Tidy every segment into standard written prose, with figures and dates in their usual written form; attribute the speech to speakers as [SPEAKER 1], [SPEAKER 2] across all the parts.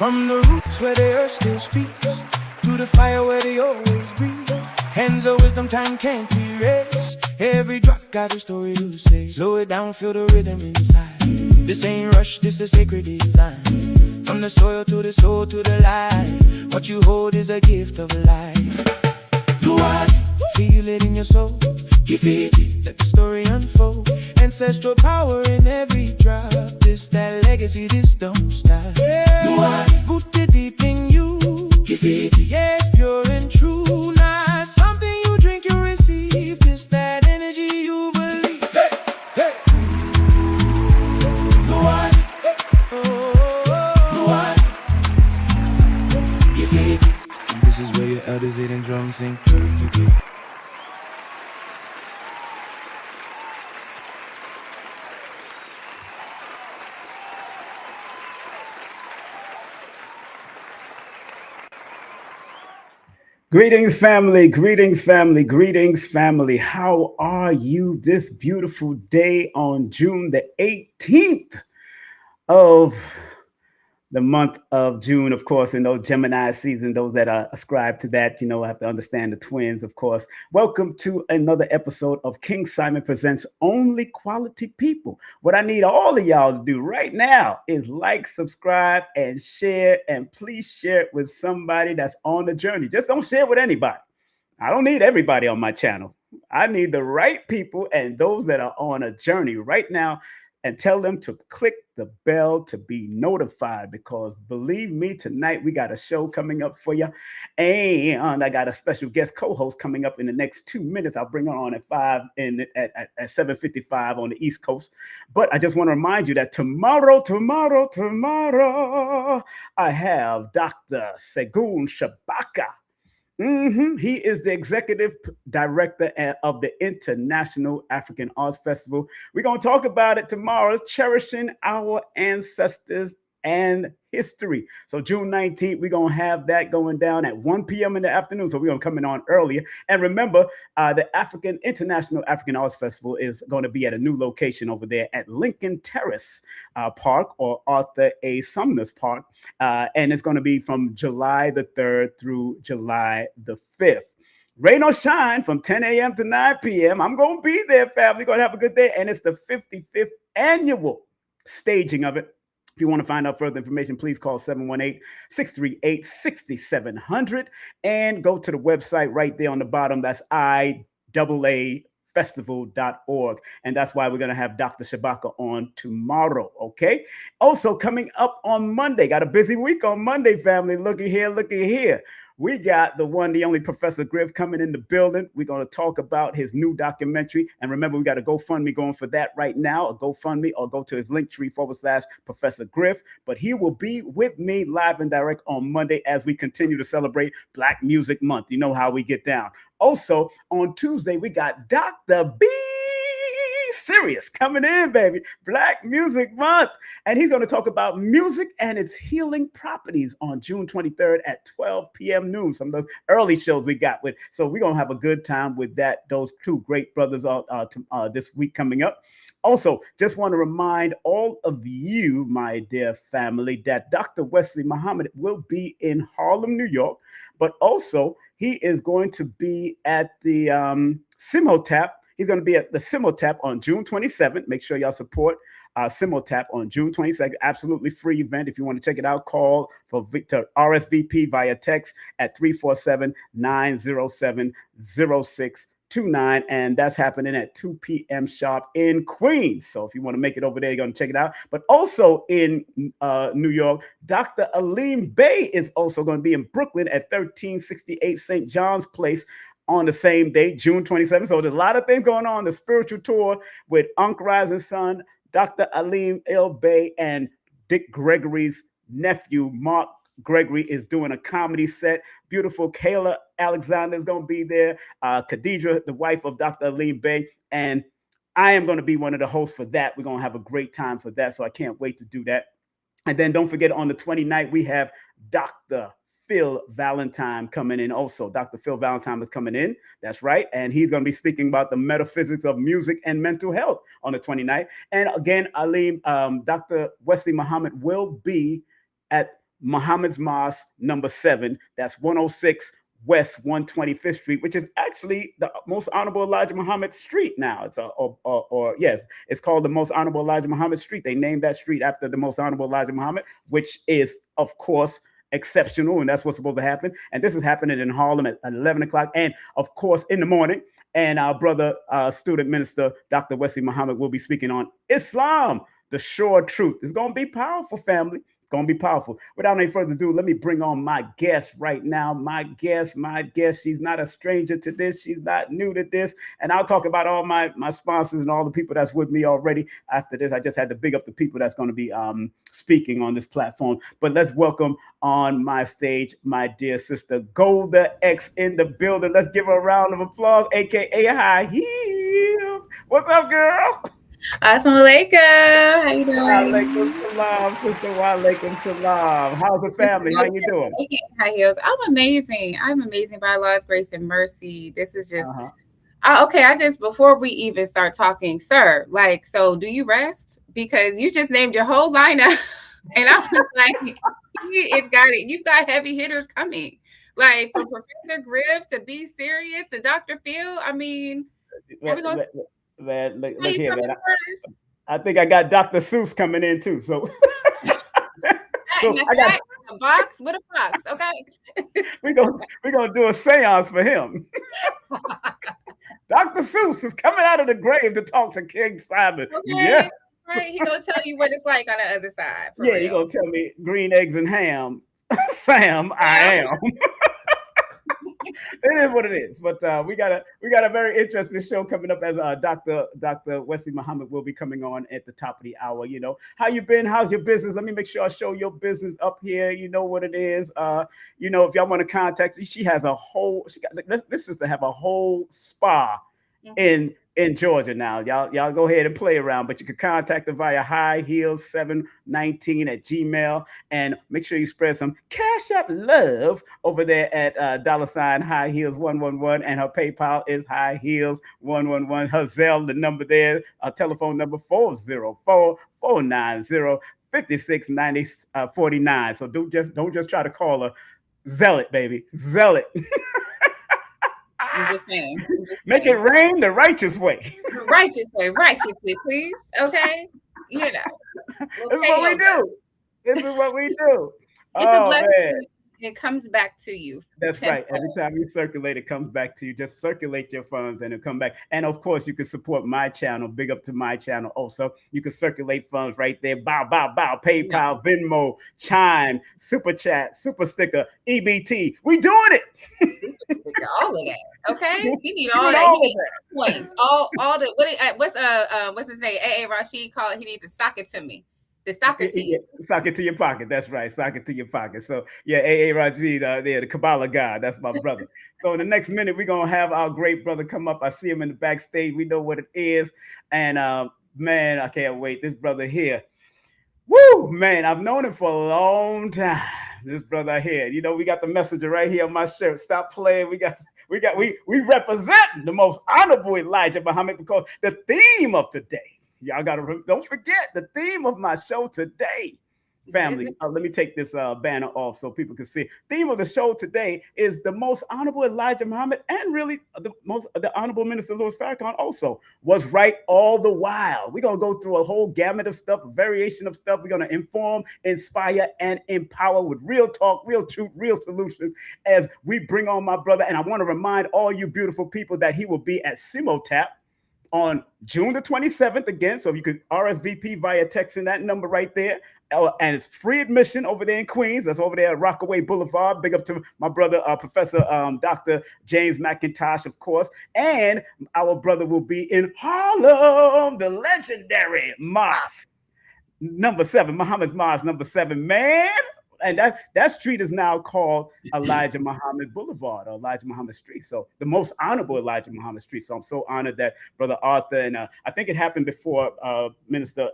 [SPEAKER 1] From the roots where the earth still speaks, to the fire where they always breathe. Hands of wisdom, time can't erase. Every drop got a story to say. Slow it down, feel the rhythm inside. This ain't rush, this is sacred design. From the soil to the soul to the light, what you hold is a gift of life. You are it, feel it in your soul. Give it, let the story unfold. Ancestral power in every drop. This that legacy, this don't stop. You are it, rooted deep in you. Give it, yes, pure and true. Not something you drink, you receive. This that energy you believe. Hey, hey. You are it, you are it. Give it. And this is where your elders hit and drums sing perfectly.
[SPEAKER 2] Greetings, family. Greetings, family. Greetings, family. How are you this beautiful day on June the 18th of the month of June, of course, in those Gemini season, those that are ascribed to that, have to understand the twins, of course. Welcome to another episode of King Simon Presents Only Quality People. What I need all of y'all to do right now is like, subscribe, and share. And please share it with somebody that's on the journey. Just don't share it with anybody. I don't need everybody on my channel. I need the right people and those that are on a journey right now, and tell them to click the bell to be notified, because believe me, tonight we got a show coming up for you. And I got a special guest co-host coming up in the next 2 minutes. I'll bring her on at 5 and at 7:55 on the East Coast. But I just want to remind you that tomorrow, I have Dr. Segun Shabaka. He is the executive director of the International African Arts Festival. We're going to talk about it tomorrow, cherishing our ancestors and history. So June 19th, we're going to have that going down at 1 p.m. in the afternoon. So we're going to come in on earlier. And remember, the International African Arts Festival is going to be at a new location over there at Lincoln Terrace Park, or Arthur A. Sumner's Park. And it's going to be from July the 3rd through July the 5th. Rain or shine, from 10 a.m. to 9 p.m. I'm going to be there, family. We're going to have a good day. And it's the 55th annual staging of it. If you want to find out further information, please call 718-638-6700 and go to the website right there on the bottom. That's IAAFestival.org. And that's why we're going to have Dr. Shabaka on tomorrow. Okay. Also coming up on Monday, got a busy week on Monday, family. Looky here. We got the one, the only Professor Griff coming in the building. We're going to talk about his new documentary. And remember, we got a GoFundMe going for that right now, a GoFundMe, or go to his Linktree/Professor Griff. But he will be with me live and direct on Monday as we continue to celebrate Black Music Month. You know how we get down. Also, on Tuesday, we got Dr. B. Serious coming in, baby. Black Music Month. And he's going to talk about music and its healing properties on June 23rd at 12 p.m. noon. Some of those early shows we got with. So we're going to have a good time with that. Those two great brothers this week coming up. Also, just want to remind all of you, my dear family, that Dr. Wesley Muhammad will be in Harlem, New York, but also he is going to be at the Simotap. He's going to be at the Simotap on June 27th. Make sure y'all support Simotap on June 22nd. Absolutely free event. If you want to check it out, call for Victor RSVP via text at 347-907-0629. And that's happening at 2 p.m. sharp in Queens. So if you want to make it over there, you're going to check it out. But also in New York, Dr. Aleem Bey is also going to be in Brooklyn at 1368 St. John's Place on the same day, June 27th. So there's a lot of things going on. The spiritual tour with Unc Rising Sun, Dr. Aleem El Bey, and Dick Gregory's nephew, Mark Gregory, is doing a comedy set. Beautiful Kayla Alexander is going to be there. Khadija, the wife of Dr. Aleem Bey. And I am going to be one of the hosts for that. We're going to have a great time for that. So I can't wait to do that. And then don't forget, on the 29th, we have Dr. Phil Valentine coming in also. Dr. Phil Valentine is coming in. That's right. And he's going to be speaking about the metaphysics of music and mental health on the 29th. And again, Dr. Wesley Muhammad will be at Muhammad's Mosque, number 7. That's 106 West 125th Street, which is actually the most honorable Elijah Muhammad Street now. It's yes, it's called the most honorable Elijah Muhammad Street. They named that street after the most honorable Elijah Muhammad, which is, of course, exceptional, and that's what's supposed to happen. And this is happening in Harlem at 11 o'clock, and of course in the morning. And our brother, student minister, Dr. Wesley Muhammad, will be speaking on Islam, the sure truth. It's going to be powerful, family. Gonna be powerful. Without any further ado, let me bring on my guest right now. My guest. She's not a stranger to this. She's not new to this. And I'll talk about all my sponsors and all the people that's with me already. After this, I just had to big up the people that's going to be speaking on this platform. But let's welcome on my stage my dear sister Golda X in the building. Let's give her a round of applause, aka High Heels. What's up, girl?
[SPEAKER 3] Assalamu alaikum. How you doing?
[SPEAKER 2] Walaikum salam, sister. Walaikum salam. How's the family? How you doing?
[SPEAKER 3] Hi, Hills. I'm amazing. I'm amazing by Allah's grace and mercy. This is just okay. I just before we even start talking, sir. Like, so do you rest? Because you just named your whole lineup, and I was like, it's got it. You've got heavy hitters coming, like from Professor Griff to Be Serious to Dr. Phil. I mean,
[SPEAKER 2] Man, look here, man. I think I got Dr. Seuss coming in too. So,
[SPEAKER 3] I got a box with a box. Okay,
[SPEAKER 2] we're gonna do a seance for him. Dr. Seuss is coming out of the grave to talk to King Simon.
[SPEAKER 3] Okay. Yeah, right. He gonna tell you what it's like on the other side.
[SPEAKER 2] Yeah, he gonna tell me green eggs and ham. Sam, I am. It is what it is, but we got a very interesting show coming up as Dr. Wesley Muhammad will be coming on at the top of the hour. You know, how you been? How's your business? Let me make sure I show your business up here. You know what it is. You know, if y'all want to contact her, she has a whole. This is to have a whole spa in Georgia now. Y'all go ahead and play around, but you can contact her via highheels719 at Gmail, and make sure you spread some Cash App love over there at $ highheels111, and her PayPal is highheels111. Her Zelle, the number there, telephone number 404-490-5649. So don't just try to call her. Zelle it, baby. Zelle it.
[SPEAKER 3] I'm just saying.
[SPEAKER 2] Make it rain the righteous way.
[SPEAKER 3] Righteously, please. Okay? You know.
[SPEAKER 2] This is what we do. This is what we do.
[SPEAKER 3] It's a blessing. Man. It comes back to you.
[SPEAKER 2] That's right. Every time you circulate, it comes back to you. Just circulate your funds and it'll come back. And of course, you can support my channel. Big up to my channel. Also, you can circulate funds right there. Bow. PayPal, Venmo, Chime, Super Chat, Super Sticker, EBT. We doing it.
[SPEAKER 3] All of that. Okay, you need all that. He needs points. All the what's his name? A.A. Rashid called. He needs to sock it to me. The soccer team.
[SPEAKER 2] Sock it to your pocket. That's right. Sock it to your pocket. So yeah, A.A. Rashid there, the Kabbalah guy. That's my brother. So in the next minute, we're gonna have our great brother come up. I see him in the backstage. We know what it is. And man, I can't wait. This brother here. Woo, man, I've known him for a long time. This brother here. You know, we got the messenger right here on my shirt. Stop playing. We represent the most honorable Elijah Muhammad, because the theme of today, y'all don't forget the theme of my show today, family. Let me take this banner off so people can see. Theme of the show today is the most honorable Elijah Muhammad, and really the honorable Minister Louis Farrakhan also was right all the while. We're gonna go through a whole gamut of stuff, a variation of stuff. We're gonna inform, inspire, and empower with real talk, real truth, real solutions as we bring on my brother. And I want to remind all you beautiful people that he will be at Simotap on June the 27th again. So you could RSVP via texting that number right there. And it's free admission over there in Queens. That's over there at Rockaway Boulevard. Big up to my brother, Professor Dr. James McIntosh, of course. And our brother will be in Harlem, the legendary Mosque. Number 7, Muhammad's Mosque, number 7, man. And that street is now called Elijah Muhammad Boulevard, or Elijah Muhammad Street. So the most honorable Elijah Muhammad Street. So I'm so honored that Brother Arthur, and I think it happened before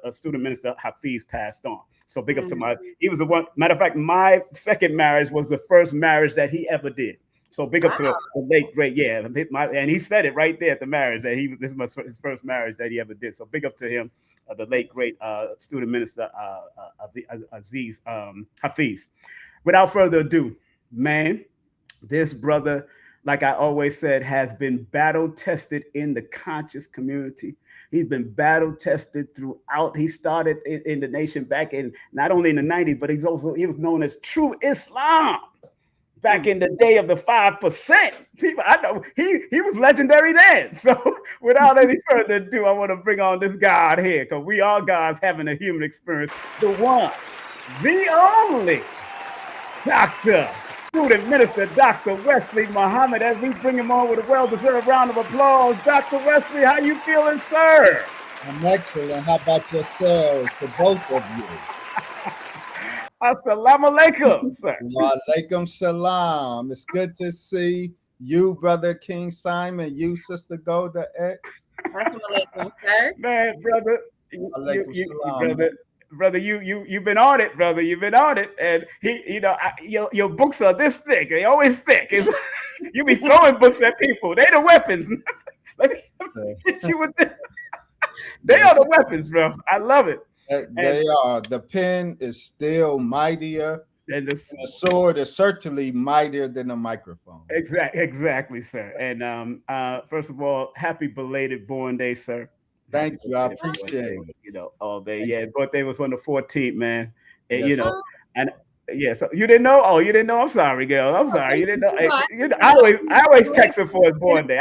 [SPEAKER 2] student minister Hafiz passed on. So big up to he was the one. Matter of fact, my second marriage was the first marriage that he ever did. So big up to the late great, yeah. And he said it right there at the marriage that this was his first marriage that he ever did. So big up to him, the late great student minister Aziz Hafiz. Without further ado, man, this brother, like I always said, has been battle tested in the conscious community. He's been battle tested throughout. He started in the nation back in not only in the 90s, but he was known as True Islam back in the day of the 5%. People, I know he was legendary then. So without any further ado, I want to bring on this God here, because we are gods having a human experience. The one, the only Dr. Student Minister Dr. Wesley Muhammad, as we bring him on with a well-deserved round of applause. Dr. Wesley, how you feeling, sir?
[SPEAKER 4] I'm excellent. How about yourselves, the both of you?
[SPEAKER 2] Assalamu alaikum, sir.
[SPEAKER 4] Wa alaikum salam. It's good to see you, Brother King Simon, you, Sister Golda X.
[SPEAKER 3] Assalamu alaikum, sir.
[SPEAKER 2] Man, brother, brother, you've been on it, brother. You've been on it, and your books are this thick. They always thick. You be throwing books at people. They the weapons. Let me hit you with this. They are the weapons, bro. I love it.
[SPEAKER 4] They are. The pen is still mightier, and the sword is certainly mightier than a microphone.
[SPEAKER 2] Exactly, sir. And first of all, happy belated born day, sir.
[SPEAKER 4] Thank you. I appreciate it.
[SPEAKER 2] All day. Yeah, birthday was on the 14th, man. And, yes, and yeah, so you didn't know? Oh, you didn't know? I'm sorry, girl. I'm sorry. You didn't know. I always text him for his born day.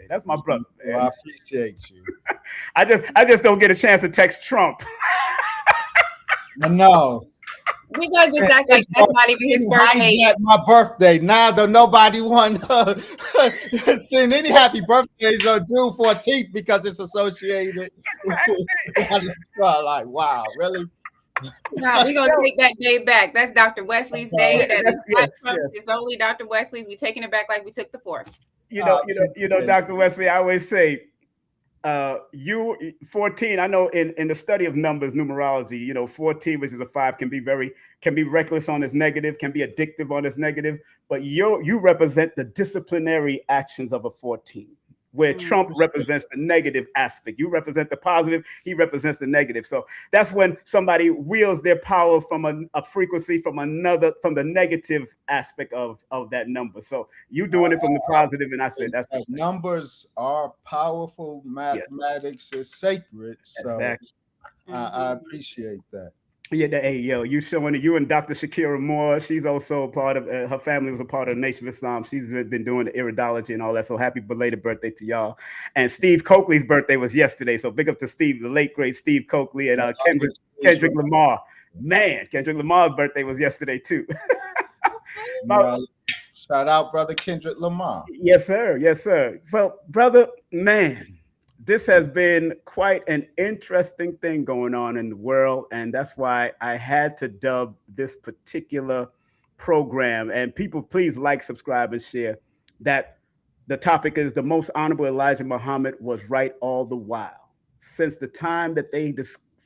[SPEAKER 2] That's my brother, man.
[SPEAKER 4] Well, I appreciate you.
[SPEAKER 2] I just don't get a chance to text Trump.
[SPEAKER 4] No.
[SPEAKER 3] We gonna just act like that's not even his birthday.
[SPEAKER 4] My birthday. Now though, nobody want to send any happy birthdays on June 14th because it's associated with like, wow, really?
[SPEAKER 3] No, we're gonna take that day back. That's Dr. Wesley's day. It's only Dr. Wesley's. We're taking it back like we took the 4th.
[SPEAKER 2] You know, Dr. Wesley, I always say, you 14, I know in the study of numbers, numerology, 14, which is a 5, can be reckless on its negative, can be addictive on its negative, but you represent the disciplinary actions of a 14, where Trump represents the negative aspect. You represent the positive, he represents the negative. So that's when somebody wields their power from a frequency from the negative aspect of that number. So you doing it from the positive, and I said that's
[SPEAKER 4] numbers are powerful. Mathematics is sacred. So exactly. I appreciate that.
[SPEAKER 2] Yeah, hey, you showing it. You and Dr. Shakira Moore. She's also a part of her family was a part of the Nation of Islam. She's been doing the iridology and all that. So happy belated birthday to y'all. And Steve Coakley's birthday was yesterday. So big up to Steve, the late great Steve Coakley, and Kendrick Lamar. Man, Kendrick Lamar's birthday was yesterday too.
[SPEAKER 4] Shout out, brother Kendrick Lamar.
[SPEAKER 2] Yes, sir. Yes, sir. Well, brother, man. This has been quite an interesting thing going on in the world, and that's why I had to dub this particular program. And people, please like, subscribe, and share. That the topic is the most honorable Elijah Muhammad was right all the while. Since the time that they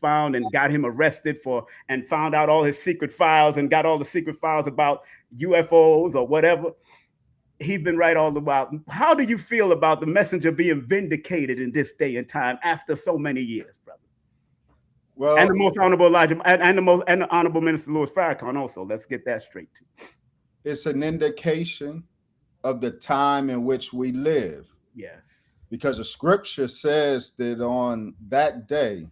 [SPEAKER 2] found and got him arrested and found out all his secret files and got all the secret files about UFOs or whatever, he's been right all the while. How do you feel about the messenger being vindicated in this day and time after so many years, brother? Well, and the most honorable Elijah and the honorable Minister Louis Farrakhan also. Let's get that straight too.
[SPEAKER 4] It's an indication of the time in which we live.
[SPEAKER 2] Yes.
[SPEAKER 4] Because the scripture says that on that day,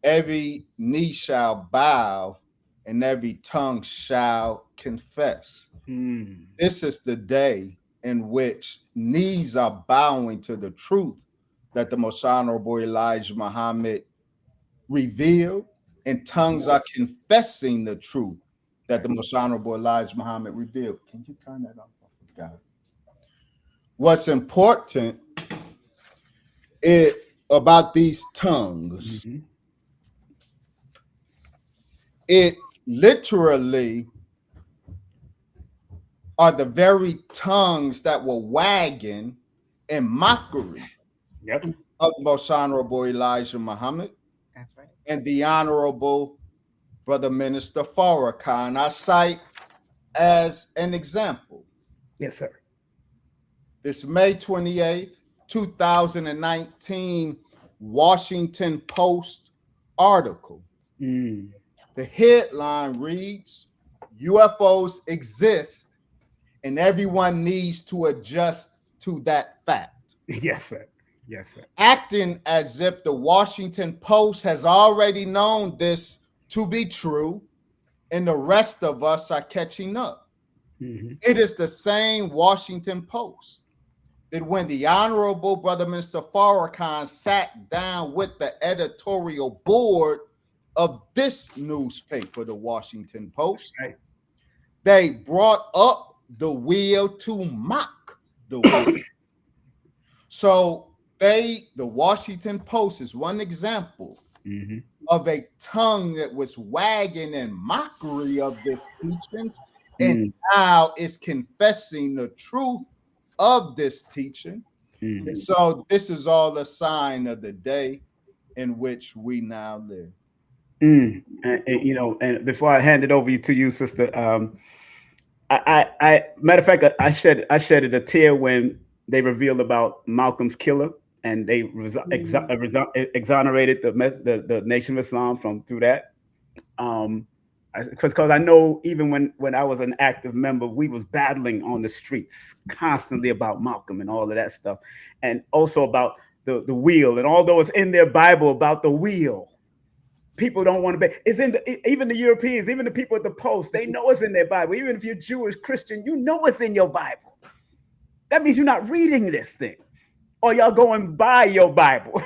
[SPEAKER 4] every knee shall bow and every tongue shall confess. This is the day in which knees are bowing to the truth that the most honorable Elijah Muhammad revealed, and tongues are confessing the truth that the most honorable Elijah Muhammad revealed. Can you turn that off? God. What's important about these tongues, it literally are the very tongues that were wagging in mockery of most honorable Elijah Muhammad.
[SPEAKER 3] That's right.
[SPEAKER 4] And the honorable brother minister Farrakhan. I cite as an example
[SPEAKER 2] Yes, sir.
[SPEAKER 4] This May 28th, 2019 Washington Post article. The headline reads, UFOs exist and everyone needs to adjust to that fact.
[SPEAKER 2] Yes, sir. Yes, sir.
[SPEAKER 4] Acting as if the Washington Post has already known this to be true and the rest of us are catching up. It is the same Washington Post that when the Honorable Brother Minister Farrakhan sat down with the editorial board of this newspaper, the Washington Post,
[SPEAKER 2] Right.
[SPEAKER 4] they brought up the wheel to mock the wheel. So the Washington Post is one example of a tongue that was wagging in mockery of this teaching, and now is confessing the truth of this teaching. And so this is all a sign of the day in which we now live.
[SPEAKER 2] And, you know, and before I hand it over to you, sister, I matter of fact, I shedded a tear when they revealed about Malcolm's killer, and they exonerated the Nation of Islam through that. Because I know even when I was an active member, we was battling on the streets constantly about Malcolm and all of that stuff, and also about the wheel. And although it's in their Bible about the wheel, people don't want to be. It's in even the Europeans, even the people at the Post, they know it's in their Bible. Even if you're Jewish, Christian, you know it's in your Bible. That means you're not reading this thing, or y'all going by your Bible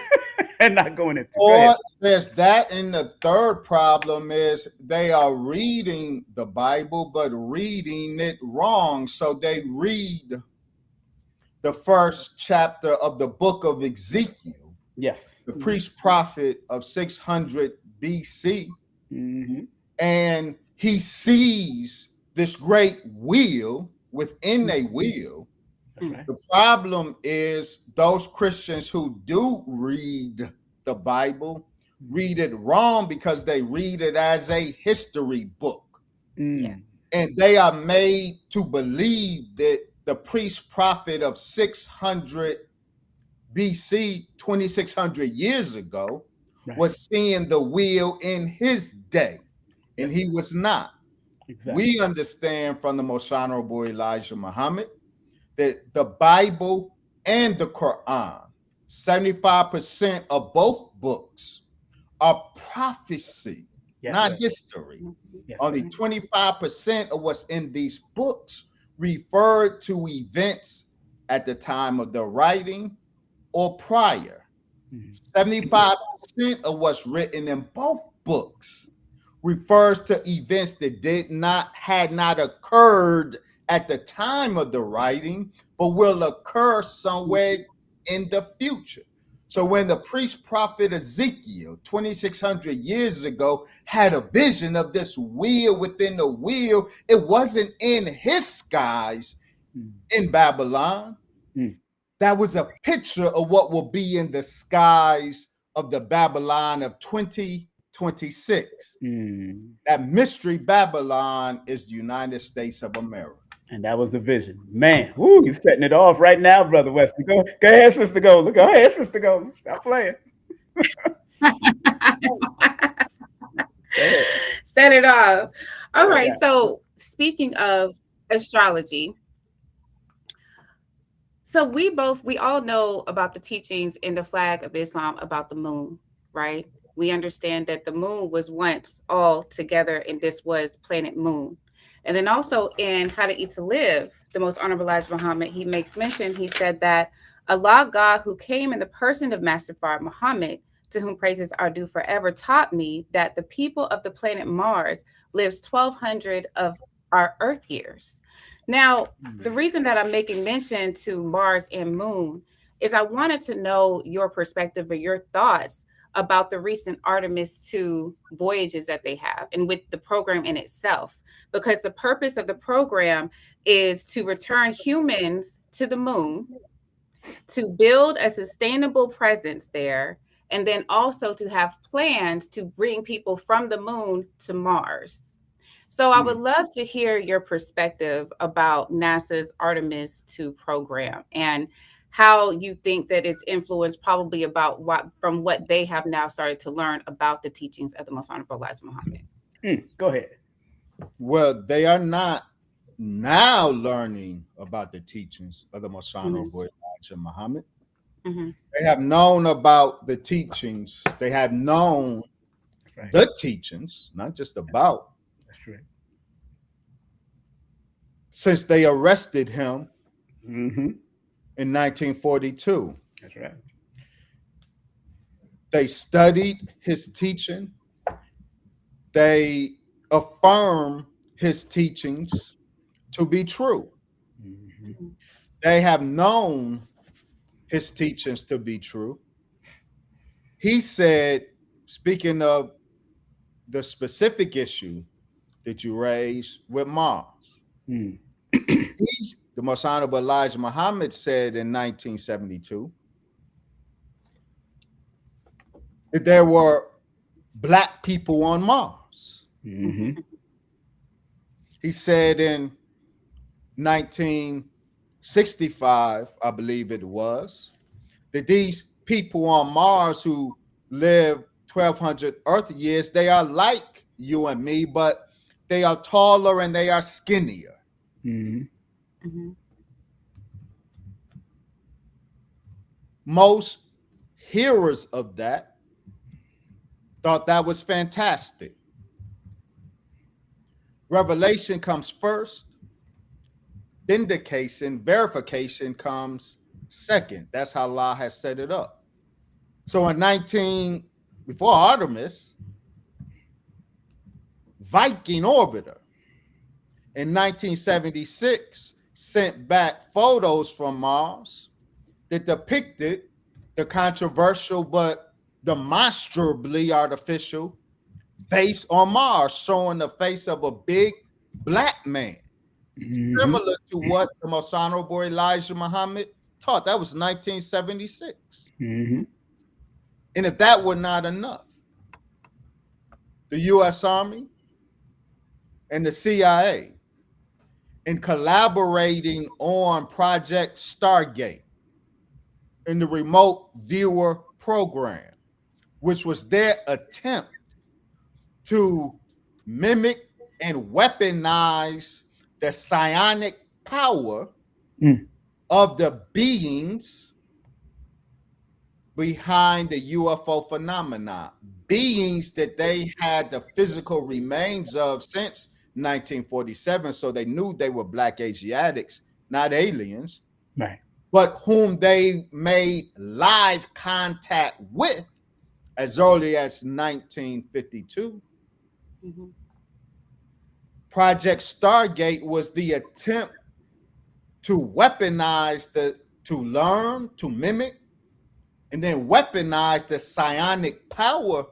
[SPEAKER 2] and not going into.
[SPEAKER 4] Or there's that, and the third problem is they are reading the Bible, but reading it wrong. So they read the first chapter of the book of Ezekiel.
[SPEAKER 2] Yes.
[SPEAKER 4] The priest prophet of 600 BC. And he sees this great wheel within a wheel. Right. The problem is those Christians who do read the Bible read it wrong because they read it as a history book. And they are made to believe that the priest prophet of 600 BC, 2,600 years ago, was seeing the wheel in his day, and he was not. We understand from the Most Honorable Elijah Muhammad that the Bible and the Quran, 75% of both books, are prophecy, not history. Only 25% of what's in these books referred to events at the time of the writing or prior. 75% of what's written in both books refers to events that had not occurred at the time of the writing, but will occur somewhere in the future. So when the priest prophet Ezekiel, 2,600 years ago, had a vision of this wheel within the wheel, it wasn't in his skies in Babylon. That was a picture of what will be in the skies of the Babylon of 2026. That mystery Babylon is the United States of America.
[SPEAKER 2] And that was the vision. Man, woo, you're setting it off right now, Brother Wesley. Go ahead, Sister Golda. Go ahead, Sister Golda. Stop playing.
[SPEAKER 3] Set it off. All right. So speaking of astrology, so we all know about the teachings in the flag of Islam about the moon, right? We understand that the moon was once all together, and this was planet Moon. And then also in How to Eat to Live, the Most Honorable Elijah Muhammad, he makes mention, he said that Allah God, who came in the person of Master Farrakhan Muhammad, to whom praises are due forever, taught me that the people of the planet Mars lives 1,200 of our Earth years. Now, the reason that I'm making mention to Mars and Moon is I wanted to know your perspective or your thoughts about the recent Artemis 2 voyages that they have, and with the program in itself, because the purpose of the program is to return humans to the moon, to build a sustainable presence there, and then also to have plans to bring people from the moon to Mars. So I would love to hear your perspective about NASA's Artemis 2 program and how you think that it's influenced probably about from what they have now started to learn about the teachings of the Most Honorable Elijah Muhammad.
[SPEAKER 2] Go ahead.
[SPEAKER 4] Well, they are not now learning about the teachings of the Most Honorable Elijah Muhammad. They have known about the teachings. They have known the teachings, not just about.
[SPEAKER 2] That's right.
[SPEAKER 4] Since they arrested him in 1942.
[SPEAKER 2] That's right.
[SPEAKER 4] They studied his teaching. They affirm his teachings to be true. They have known his teachings to be true. He said, speaking of the specific issue that you raised with Mars, the Most Honorable Elijah Muhammad said in 1972 that there were black people on Mars. He said in 1965, I believe it was, that these people on Mars who live 1,200 Earth years, they are like you and me, but they are taller and they are skinnier. Most hearers of that thought that was fantastic. Revelation comes first, vindication, verification comes second. That's how Allah has set it up. So before Artemis, Viking orbiter in 1976 sent back photos from Mars that depicted the controversial but demonstrably artificial face on Mars, showing the face of a big black man, similar to what the Most Honorable Elijah Muhammad taught. That was 1976. And if that were not enough, the U.S. Army and the CIA, in collaborating on Project Stargate in the remote viewer program, which was their attempt to mimic and weaponize the psionic power of the beings behind the UFO phenomena, beings that they had the physical remains of since 1947, so they knew they were black Asiatics, not aliens,
[SPEAKER 2] right?
[SPEAKER 4] But whom they made live contact with as early as 1952. Project Stargate was the attempt to weaponize to learn, to mimic, and then weaponize the psionic power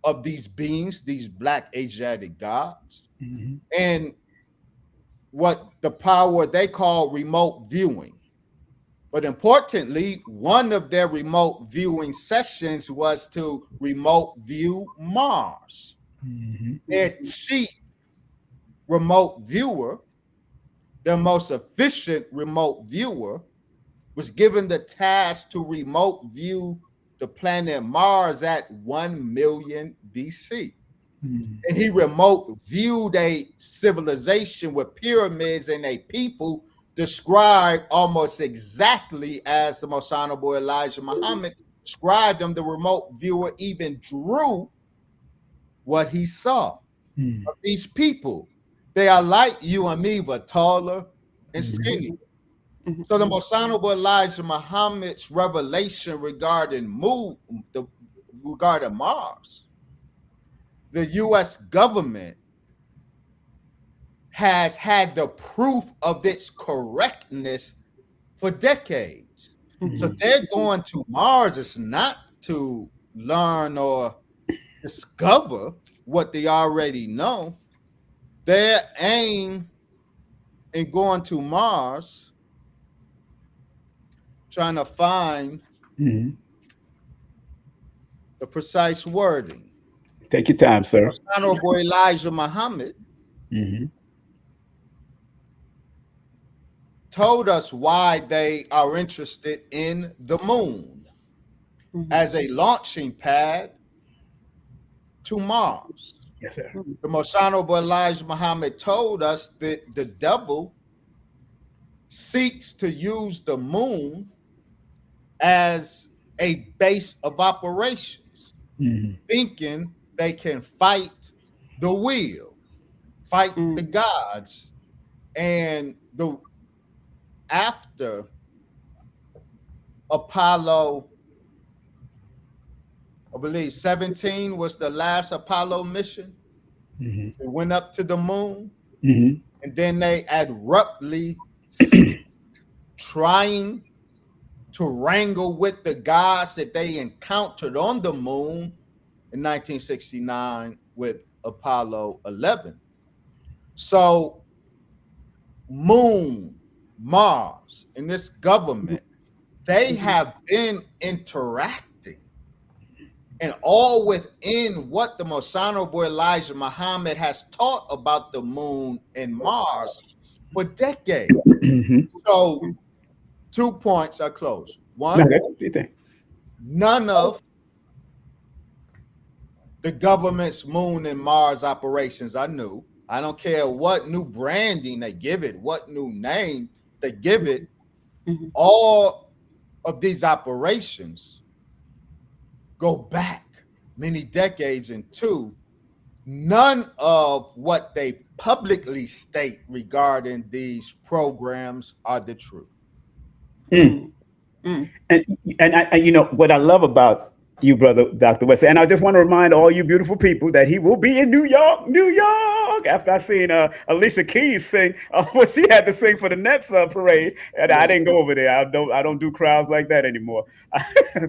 [SPEAKER 4] of these beings, these black Asiatic gods, and what the power they call remote viewing. But importantly, one of their remote viewing sessions was to remote view Mars. Their chief remote viewer, the most efficient remote viewer, was given the task to remote view the planet Mars at 1 million BC. And he remote viewed a civilization with pyramids and a people described almost exactly as the Most Honorable Elijah Muhammad described them. The remote viewer even drew what he saw of these people. They are like you and me, but taller and skinnier. So the Most Honorable Elijah Muhammad's revelation regarding Mars, the U.S. government has had the proof of its correctness for decades. So they're going to Mars is not to learn or discover what they already know. Their aim in going to Mars, trying to find the precise wording.
[SPEAKER 2] Take your time, sir.
[SPEAKER 4] Honorable Elijah Muhammad told us why they are interested in the moon as a launching pad to Mars.
[SPEAKER 2] Yes, sir.
[SPEAKER 4] The Most Honorable Elijah Muhammad told us that the devil seeks to use the moon as a base of operations, thinking they can fight the wheel, fight the gods. And after Apollo, I believe 17 was the last Apollo mission. They went up to the moon, and then they abruptly trying to wrangle with the gods that they encountered on the moon in 1969 with Apollo 11. So moon, Mars, and this government, they have been interacting, and all within what the Most Honorable Elijah Muhammad has taught about the moon and Mars for decades. So 2 points are closed. One, none of the government's moon and Mars operations are new. I don't care what new branding they give it, what new name they give it. All of these operations go back many decades. And two, none of what they publicly state regarding these programs are the truth.
[SPEAKER 2] And you know what I love about you, brother Dr. Wesley, and I just want to remind all you beautiful people that he will be in New York, after I seen Alicia Keys sing what she had to sing for the Nets parade, and I didn't go over there. I don't do crowds like that anymore.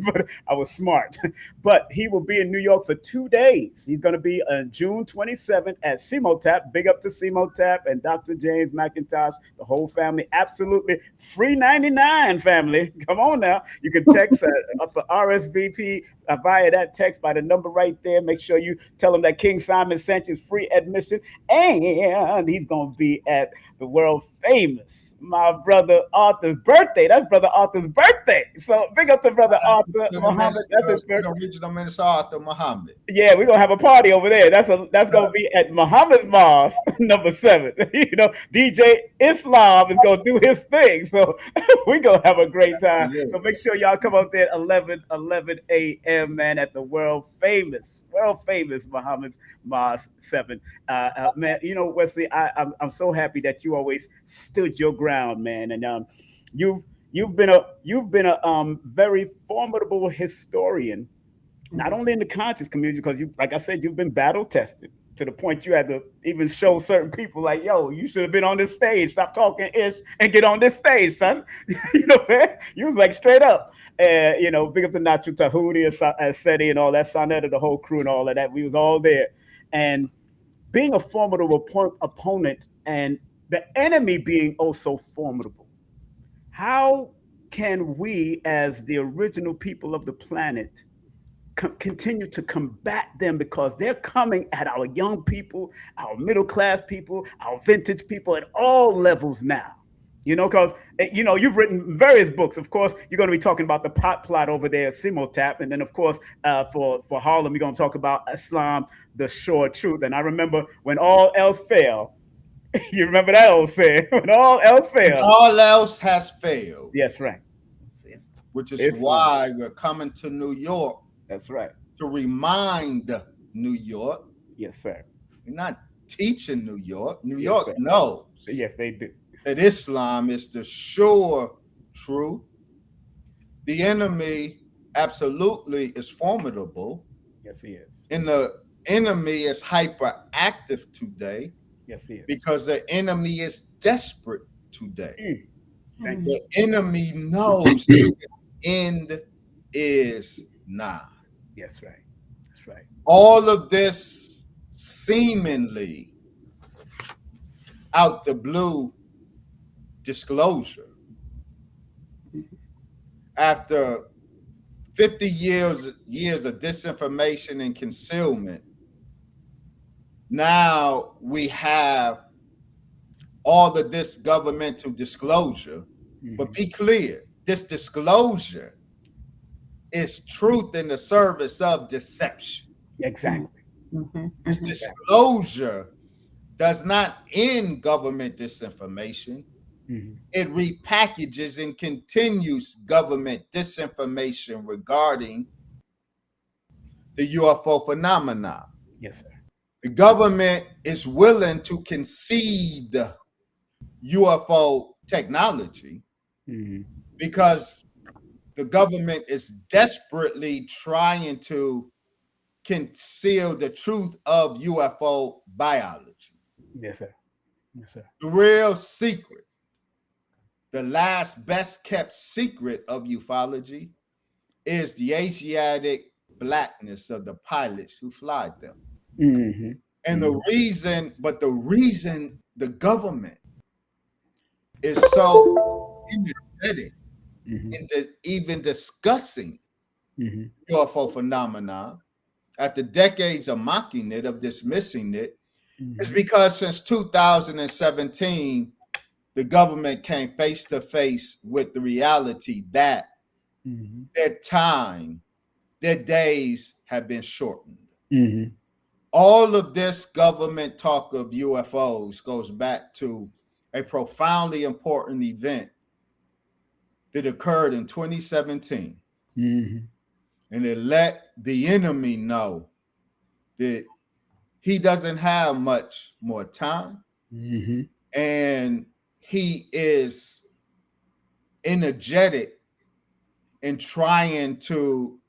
[SPEAKER 2] But I was smart. But he will be in New York for 2 days. He's going to be on June 27th at Simotap. Big up to Simotap and Dr. James McIntosh, the whole family. Absolutely free 99, family. Come on now. You can text for RSVP via that text by the number right there. Make sure you tell him that King Simon sent you free admission. And he's going to be at the world famous, my brother Arthur's birthday. That's brother Arthur's birthday. So big up to brother Arthur Muhammad. That's his birthday.
[SPEAKER 4] Original Minister Arthur Muhammad.
[SPEAKER 2] Yeah, we're gonna have a party over there. That's gonna be at Muhammad's Mosque, number 7. You know, DJ Islam is gonna do his thing. So we're gonna have a great time. So make sure y'all come out there at 11 a.m. man, at the world famous Muhammad's Mosque 7. Man, you know, Wesley, I'm so happy that you always stood your ground, man. And you've been a very formidable historian, not only in the conscious community, because you, like I said, you've been battle tested to the point you had to even show certain people like, yo, you should have been on this stage. Stop talking ish and get on this stage, son. You know what I'm saying? You was like straight up. You know, big up to Nachu Tahudi and Seti and all that, Sonetta, the whole crew and all of that. We was all there. And being a formidable opponent and the enemy being also formidable, how can we as the original people of the planet continue to combat them, because they're coming at our young people, our middle class people, our vintage people at all levels now? You know, because, you know, you've written various books. Of course, you're going to be talking about the pot plot over there at Simotap. And then, of course, for Harlem, you're going to talk about Islam, the Sure Truth. And I remember when all else failed, you remember that old saying, when all else failed.
[SPEAKER 4] All else has failed.
[SPEAKER 2] Yes, right.
[SPEAKER 4] Which is why we're coming to New York.
[SPEAKER 2] That's right.
[SPEAKER 4] To remind New York.
[SPEAKER 2] Yes, sir.
[SPEAKER 4] We're not teaching New York. New York knows.
[SPEAKER 2] Yes, they do.
[SPEAKER 4] That Islam is the sure truth. The enemy absolutely is formidable.
[SPEAKER 2] Yes, he is.
[SPEAKER 4] And the enemy is hyperactive today.
[SPEAKER 2] Yes, he is. Because
[SPEAKER 4] the enemy is desperate today.
[SPEAKER 2] Thank
[SPEAKER 4] the enemy knows the end is nigh.
[SPEAKER 2] That's right. That's right.
[SPEAKER 4] All of this seemingly out the blue disclosure after 50 years of disinformation and concealment, now we have all of this governmental disclosure. But be clear, this disclosure is truth in the service of deception.
[SPEAKER 2] Exactly.
[SPEAKER 4] This disclosure does not end government disinformation. It repackages and continues government disinformation regarding the UFO phenomenon.
[SPEAKER 2] Yes, sir.
[SPEAKER 4] The government is willing to concede UFO technology because the government is desperately trying to conceal the truth of UFO biology.
[SPEAKER 2] Yes, sir. Yes, sir.
[SPEAKER 4] The real secret, the last best kept secret of ufology is the Asiatic blackness of the pilots who fly them. And the reason the government is so energetic in even discussing UFO phenomena after decades of mocking it, of dismissing it, is because since 2017, the government came face to face with the reality that their days have been shortened. All of this government talk of UFOs goes back to a profoundly important event that occurred in 2017. And it let the enemy know that he doesn't have much more time. And he is energetic in trying to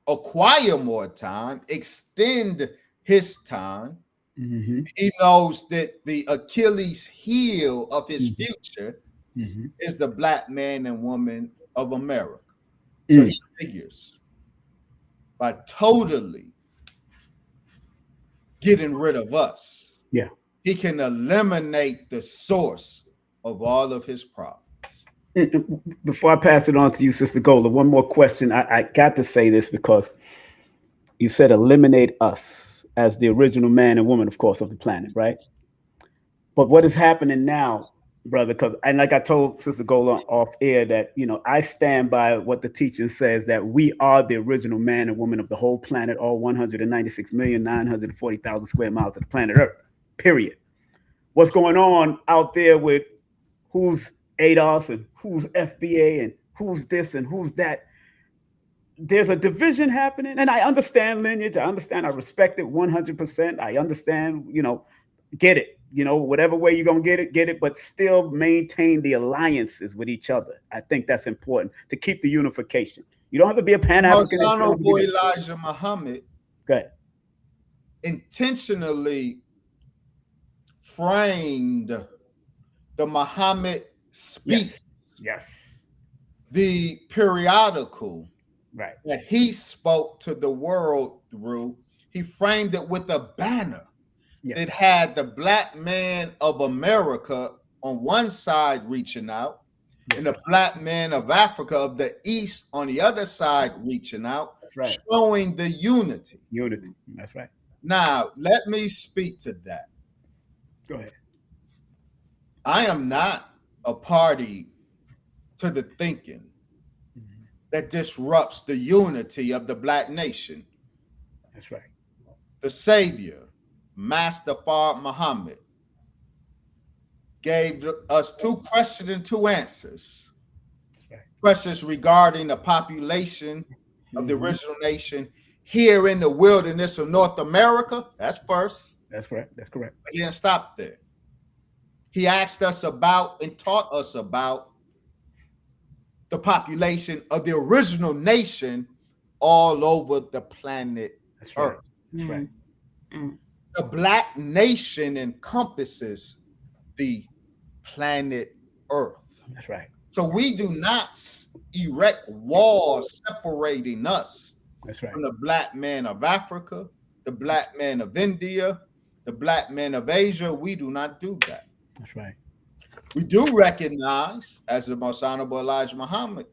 [SPEAKER 4] acquire more time, extend his time. He knows that the Achilles heel of his future is the black man and woman of America. So he figures by totally getting rid of us, he can eliminate the source of all of his problems.
[SPEAKER 2] Before I pass it on to you, Sister Golda, one more question. I got to say this because you said eliminate us as the original man and woman, of course, of the planet, right? But what is happening now, brother, and like I told Sister Golda off air that, I stand by what the teaching says, that we are the original man and woman of the whole planet, all 196,940,000 square miles of the planet Earth, period. What's going on out there with who's ADOS and who's FBA and who's this and who's that? There's a division happening, and I understand lineage. I respect it 100%. I understand, get it, whatever way you're going to get it, but still maintain the alliances with each other. I think that's important to keep the unification. You don't have to be a Pan-African.
[SPEAKER 4] Honorable Elijah Muhammad intentionally framed the Muhammad speech, the periodical that he spoke to the world through. He framed it with a banner that had the black man of America on one side reaching out, and the black man of Africa of the East on the other side reaching out, showing the unity.
[SPEAKER 2] That's right.
[SPEAKER 4] Now, let me speak to that.
[SPEAKER 2] Go ahead.
[SPEAKER 4] I am not a party to the thinking that disrupts the unity of the black nation.
[SPEAKER 2] That's right.
[SPEAKER 4] The Savior, Master Farrakhan Muhammad, gave us 2 questions and 2 answers. Questions regarding the population of the original nation here in the wilderness of North America. That's first.
[SPEAKER 2] That's correct. That's correct.
[SPEAKER 4] But he didn't stop there. He asked us about and taught us about the population of the original nation all over the planet Earth.
[SPEAKER 2] That's right.
[SPEAKER 4] The black nation encompasses the planet Earth.
[SPEAKER 2] That's right.
[SPEAKER 4] So we do not erect walls separating us from the black man of Africa, the black man of India, the black man of Asia. We do not do that.
[SPEAKER 2] That's right.
[SPEAKER 4] We do recognize, as the Most Honorable Elijah Muhammad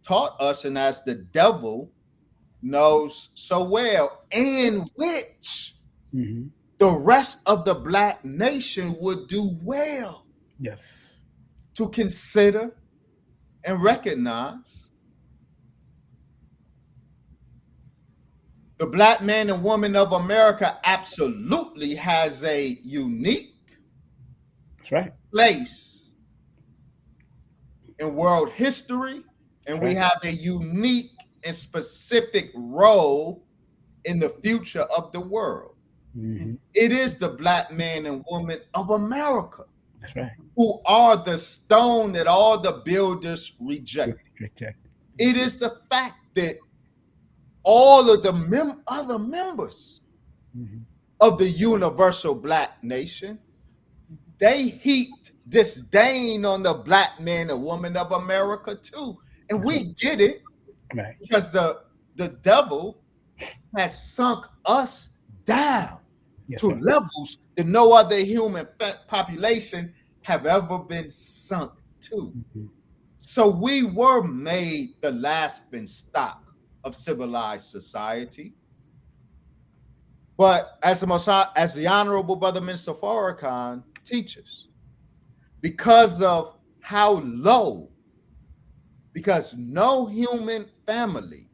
[SPEAKER 4] taught us, and as the devil knows so well, in which the rest of the Black nation would do well to consider and recognize the Black man and woman of America absolutely has a unique place in world history, and we have a unique and specific role in the future of the world. It is the Black man and woman of America who are the stone that all the builders rejected. It is the fact that all of the other members of the universal Black nation, they heaped disdain on the Black man and woman of America too. And we get it because the devil has sunk us down to levels that no other human population have ever been sunk to. So we were made the laughing stock of civilized society. But as the Honorable Brother Minister Farrakhan teaches, because of how low, because no human family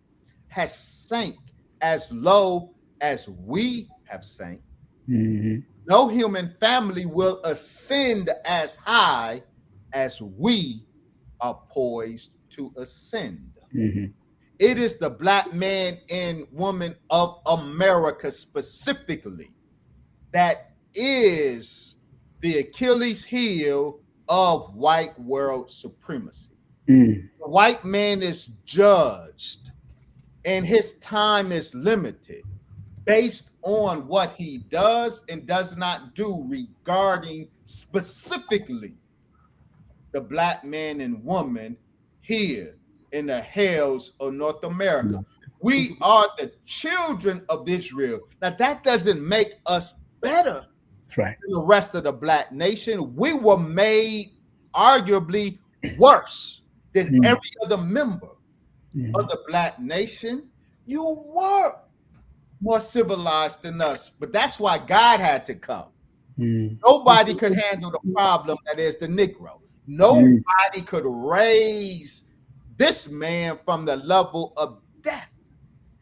[SPEAKER 4] has sank as low as we have sank, no human family will ascend as high as we are poised to ascend. It is the Black man and woman of America specifically that is the Achilles heel of white world supremacy. The white man is judged and his time is limited based on what he does and does not do regarding specifically the Black man and woman here in the hells of North America. We are the children of Israel. Now, that doesn't make us better than the rest of the Black nation. We were made arguably worse than every other member of the Black nation. You were more civilized than us, but that's why God had to come. Nobody could handle the problem that is the Negro. Nobody could raise this man from the level of death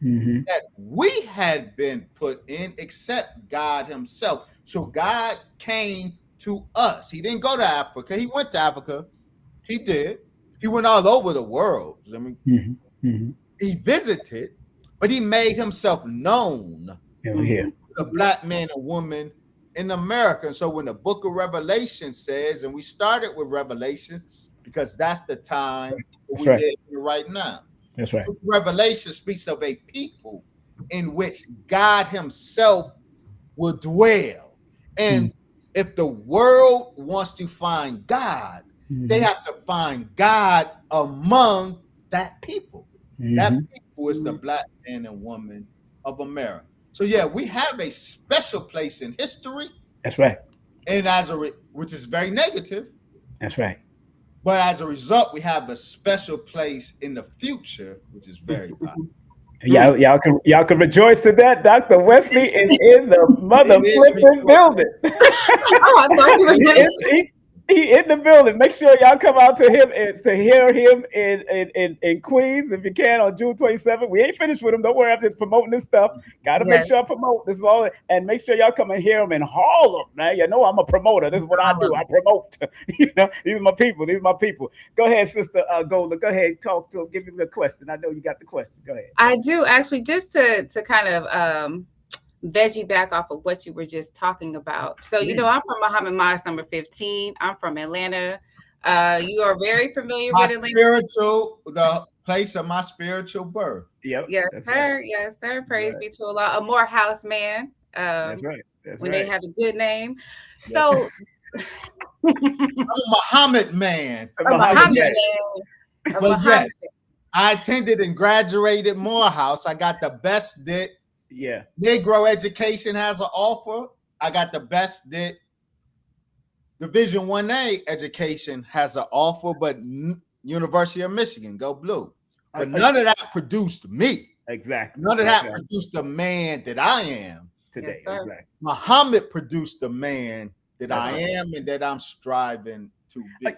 [SPEAKER 4] that we had been put in, except God himself. So God came to us. He didn't go to Africa. He went to Africa. He did. He went all over the world. I mean, he visited, but he made himself known to the Black man and woman in America. And so when the book of Revelation says, and we started with Revelations because that's the time we're right now.
[SPEAKER 2] That's right.
[SPEAKER 4] Revelation speaks of a people in which God himself will dwell. And if the world wants to find God, they have to find God among that people. That people is the Black man and woman of America. So yeah, we have a special place in history.
[SPEAKER 2] That's right.
[SPEAKER 4] And which is very negative.
[SPEAKER 2] That's right.
[SPEAKER 4] But as a result, we have a special place in the future, which is very positive.
[SPEAKER 2] Y'all can rejoice in that. Dr. Wesley is in the mother flipping building.
[SPEAKER 3] I thought he was
[SPEAKER 2] He in the building. Make sure y'all come out to him and to hear him in Queens if you can on June 27th. We ain't finished with him. Don't worry, I'm just promoting this stuff. Got to make sure I promote. This is all, and make sure y'all come and hear him in Harlem. Man, you know I'm a promoter. This is what I do. I promote. You know, these are my people. These are my people. Go ahead, Sister Golda. Go ahead, talk to him. Give him the question. I know you got the question. Go ahead.
[SPEAKER 3] I do actually, just to kind of veggie back off of what you were just talking about. So, you know, I'm from Muhammad Mosque number 15. I'm from Atlanta. You are very familiar with Atlanta.
[SPEAKER 4] The place of my spiritual birth.
[SPEAKER 2] Yep.
[SPEAKER 3] Yes, sir. Right. Yes, sir. Praise be to Allah. A Morehouse man.
[SPEAKER 2] That's right. That's
[SPEAKER 3] when
[SPEAKER 2] right.
[SPEAKER 3] they have a good name. So
[SPEAKER 4] I'm a Muhammad man.
[SPEAKER 3] A Muhammad man.
[SPEAKER 4] But yes, I attended and graduated Morehouse. I got the best that Negro education has to offer. I got the best that Division 1A education has to offer, but University of Michigan, go blue. But none of that produced me.
[SPEAKER 2] Exactly.
[SPEAKER 4] None of that produced the man that I am.
[SPEAKER 2] today.
[SPEAKER 3] Yes,
[SPEAKER 2] Exactly.
[SPEAKER 4] Muhammad produced the man that I am and that I'm striving to be.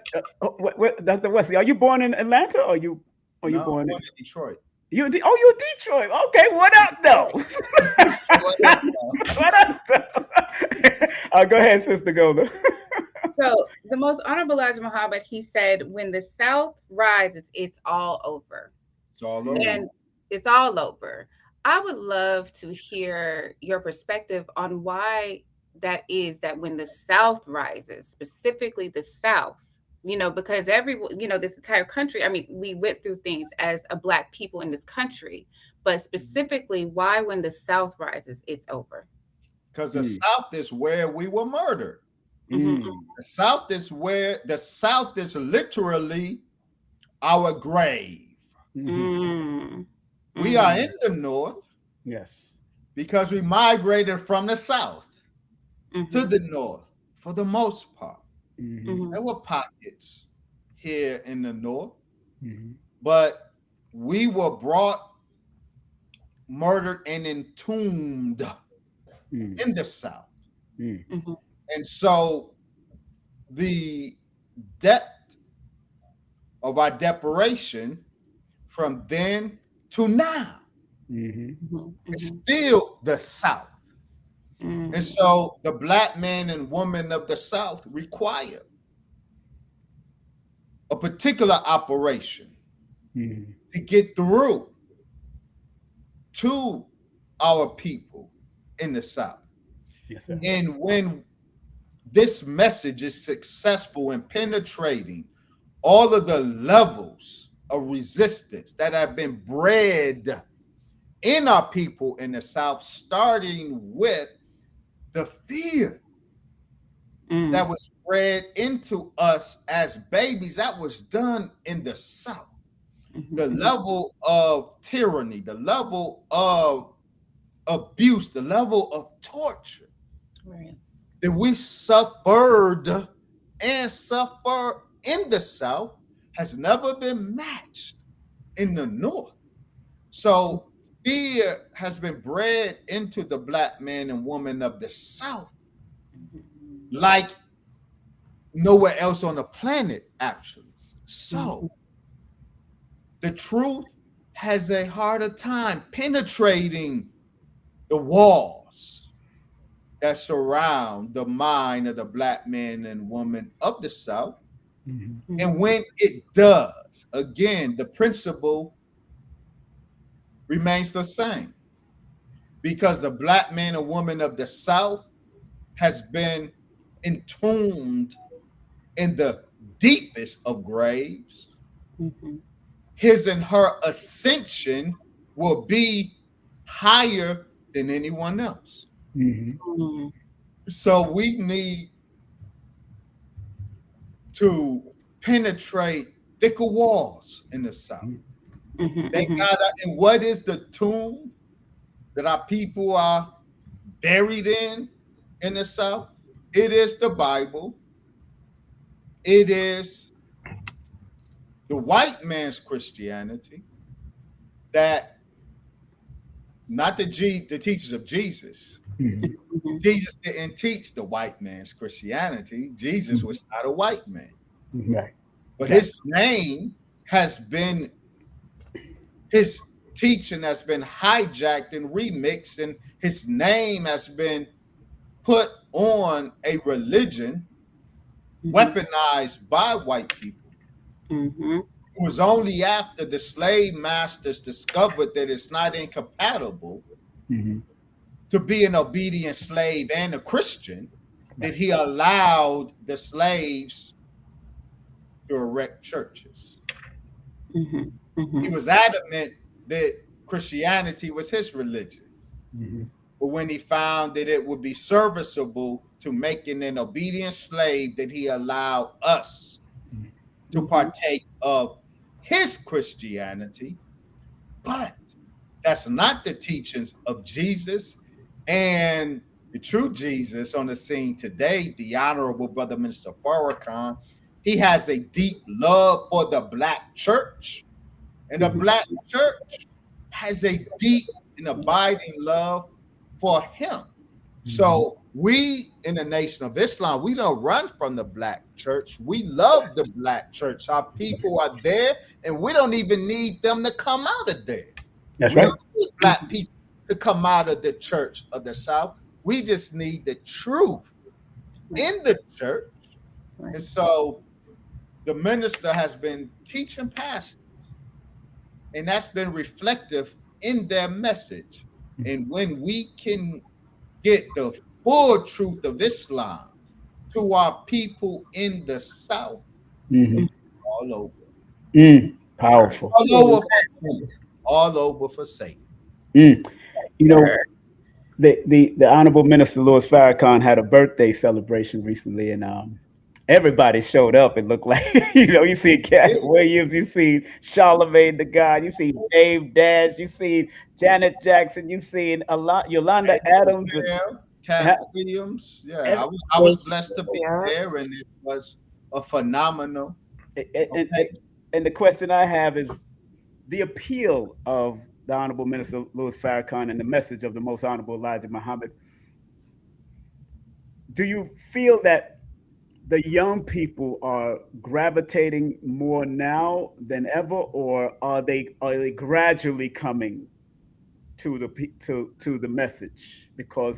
[SPEAKER 2] Dr. Wesley, are you born in Atlanta or are you born
[SPEAKER 4] in Detroit?
[SPEAKER 2] You're Detroit. Okay, what up though? What up though? Go ahead, Sister Golda.
[SPEAKER 3] So the most honorable Elijah Muhammad, he said, when the South rises, it's all over.
[SPEAKER 4] It's all over.
[SPEAKER 3] And it's all over. I would love to hear your perspective on why that is, that when the South rises, specifically the South, because this entire country, I mean, we went through things as a Black people in this country, but specifically why when the South rises, it's over.
[SPEAKER 4] Because the South is where we were murdered.
[SPEAKER 3] Mm-hmm.
[SPEAKER 4] The South is literally our grave.
[SPEAKER 3] Mm-hmm.
[SPEAKER 4] We are in the North.
[SPEAKER 2] Yes.
[SPEAKER 4] Because we migrated from the South to the North for the most part.
[SPEAKER 2] Mm-hmm.
[SPEAKER 4] There were pockets here in the North, but we were brought, murdered, and entombed in the South.
[SPEAKER 3] Mm-hmm.
[SPEAKER 4] And so the depth of our deprivation from then to now is still the South. And so the Black man and woman of the South require a particular operation to get through to our people in the South.
[SPEAKER 2] Yes, sir.
[SPEAKER 4] And when this message is successful in penetrating all of the levels of resistance that have been bred in our people in the South, starting with the fear that was bred into us as babies, that was done in the South. The level of tyranny, the level of abuse, the level of torture that we suffered and suffer in the South has never been matched in the North. So fear has been bred into the Black man and woman of the South like nowhere else on the planet, actually. So the truth has a harder time penetrating the walls that surround the mind of the Black man and woman of the South. And when it does, again, the principle remains the same, because the Black man and woman of the South has been entombed in the deepest of graves. His and her ascension will be higher than anyone else. So we need to penetrate thicker walls in the South. Thank God. And what is the tomb that our people are buried in the South? It is the Bible. It is the white man's Christianity, that not the teachers of Jesus. Jesus didn't teach the white man's Christianity. Jesus was not a white man. But his name has been, his teaching has been hijacked and remixed, and his name has been put on a religion weaponized by white people. It was only after the slave masters discovered that it's not incompatible to be an obedient slave and a Christian that he allowed the slaves to erect churches. He was adamant that Christianity was his religion. But when he found that it would be serviceable to making an obedient slave, that he allowed us to partake of his Christianity. But that's not the teachings of Jesus. And the true Jesus on the scene today, the Honorable Brother Minister Farrakhan, he has a deep love for the Black church. And the Black church has a deep and abiding love for him. So we in the Nation of Islam, we don't run from the black church. We love the black church. Our people are there, and we don't even need them to come out of there.
[SPEAKER 2] That's
[SPEAKER 4] we
[SPEAKER 2] right.
[SPEAKER 4] don't need black people to come out of the church of the South. We just need the truth in the church. And so the minister has been teaching pastors, and that's been reflective in their message. And when we can get the full truth of Islam to our people in the South, all over.
[SPEAKER 2] Powerful.
[SPEAKER 4] All over for Satan.
[SPEAKER 2] You know, the Honorable Minister Louis Farrakhan had a birthday celebration recently, and everybody showed up. It looked like, you see Cat Williams, you see Charlemagne the God, you see Dave Dash, you see Janet Jackson, you see Yolanda Adams,
[SPEAKER 4] Cat Williams. Yeah, I was blessed to be there, and it was a phenomenal.
[SPEAKER 2] And the question I have is the appeal of the Honorable Minister Louis Farrakhan and the message of the Most Honorable Elijah Muhammad. Do you feel that the young people are gravitating more now than ever, or are they gradually coming to the message? Because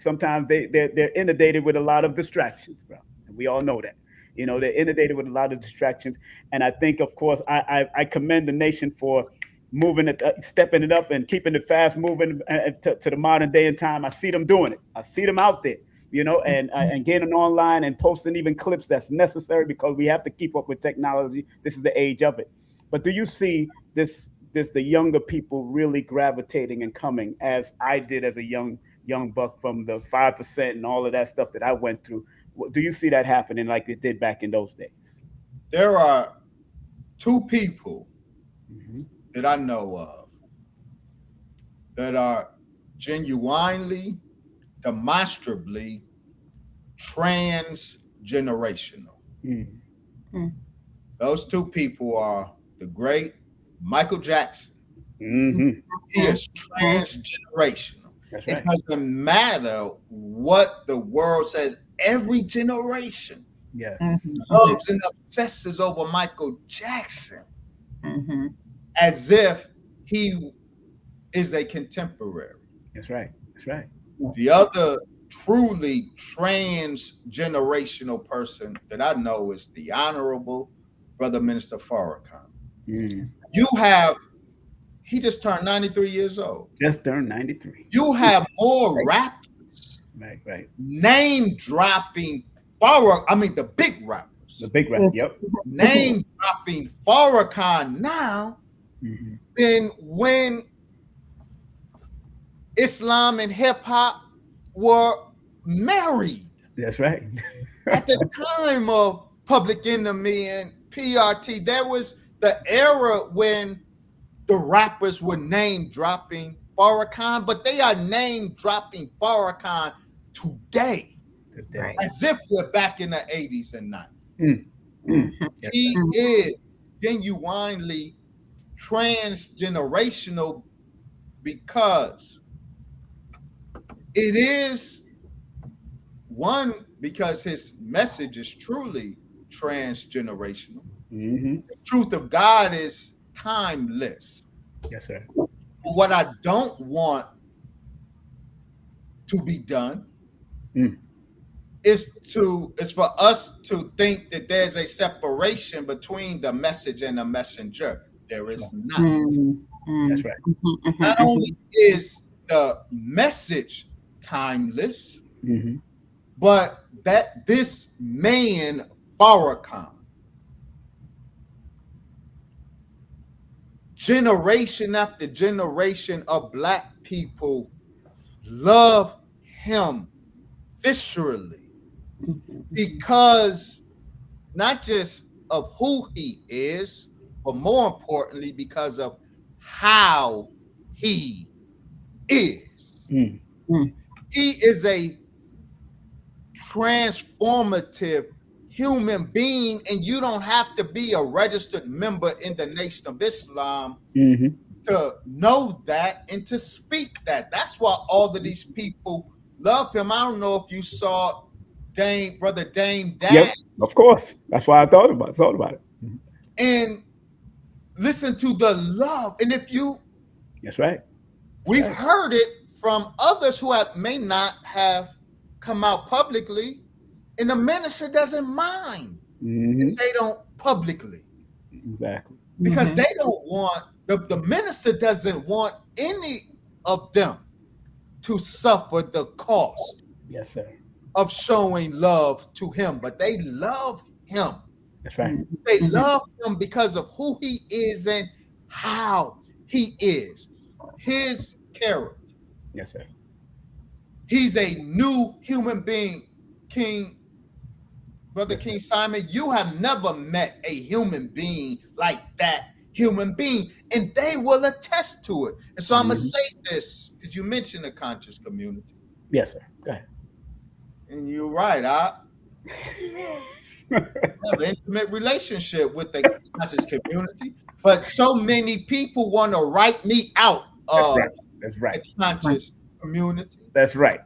[SPEAKER 2] sometimes they're inundated with a lot of distractions, bro, and we all know that. They're inundated with a lot of distractions, and I think, of course, I commend the nation for moving it, stepping it up, and keeping it fast moving to the modern day and time. I see them doing it. I see them out there, and getting online and posting even clips that's necessary, because we have to keep up with technology. This is the age of it. But do you see the younger people really gravitating and coming, as I did as a young buck, from the 5% and all of that stuff that I went through? Do you see that happening like it did back in those days?
[SPEAKER 4] There are two people that I know of that are genuinely, demonstrably transgenerational. Those two people are the great Michael Jackson. He is transgenerational.
[SPEAKER 2] That's right.
[SPEAKER 4] It doesn't matter what the world says. Every generation loves and obsesses over Michael Jackson as if he is a contemporary.
[SPEAKER 2] That's right. That's right.
[SPEAKER 4] The other truly transgenerational person that I know is the Honorable Brother Minister Farrakhan. He just turned 93 years old.
[SPEAKER 2] Just turned 93.
[SPEAKER 4] You have more rappers.
[SPEAKER 2] Right.
[SPEAKER 4] Name dropping the big rappers.
[SPEAKER 2] The big rap, yep.
[SPEAKER 4] Name dropping Farrakhan now than when Islam and hip hop were married.
[SPEAKER 2] That's right.
[SPEAKER 4] At the time of Public Enemy and PRT, there was the era when the rappers were name dropping Farrakhan, but they are name dropping Farrakhan today. As if we're back in the 80s and 90s. He is genuinely transgenerational because it is, one, because his message is truly transgenerational. The truth of God is timeless.
[SPEAKER 2] Yes, sir.
[SPEAKER 4] What I don't want to be done is for us to think that there's a separation between the message and the messenger. There is not.
[SPEAKER 2] That's right.
[SPEAKER 4] Not only is the message timeless, but that this man, Farrakhan, generation after generation of Black people love him viscerally because not just of who he is, but more importantly, because of how he is. He is a transformative human being, and you don't have to be a registered member in the Nation of Islam to know that and to speak that. That's why all of these people love him. I don't know if you saw Brother Dame Dash.
[SPEAKER 2] Yep, of course. That's why I thought about it.
[SPEAKER 4] And listen to the love. And if you,
[SPEAKER 2] that's right.
[SPEAKER 4] We've heard it from others who may not have come out publicly, and the minister doesn't mind if they don't publicly.
[SPEAKER 2] Exactly.
[SPEAKER 4] Because they don't want, the minister doesn't want any of them to suffer the cost.
[SPEAKER 2] Yes, sir.
[SPEAKER 4] Of showing love to him, but they love him.
[SPEAKER 2] That's right.
[SPEAKER 4] They love him because of who he is and how he is. His character.
[SPEAKER 2] Yes, sir.
[SPEAKER 4] He's a new human being. Brother King Simon, you have never met a human being like that human being, and they will attest to it. And so I'm going to say this, because you mentioned the conscious community.
[SPEAKER 2] Yes, sir. Go ahead.
[SPEAKER 4] And you're right, I have an intimate relationship with the conscious community, but so many people want to write me out of
[SPEAKER 2] That's right.
[SPEAKER 4] the conscious community.
[SPEAKER 2] That's right.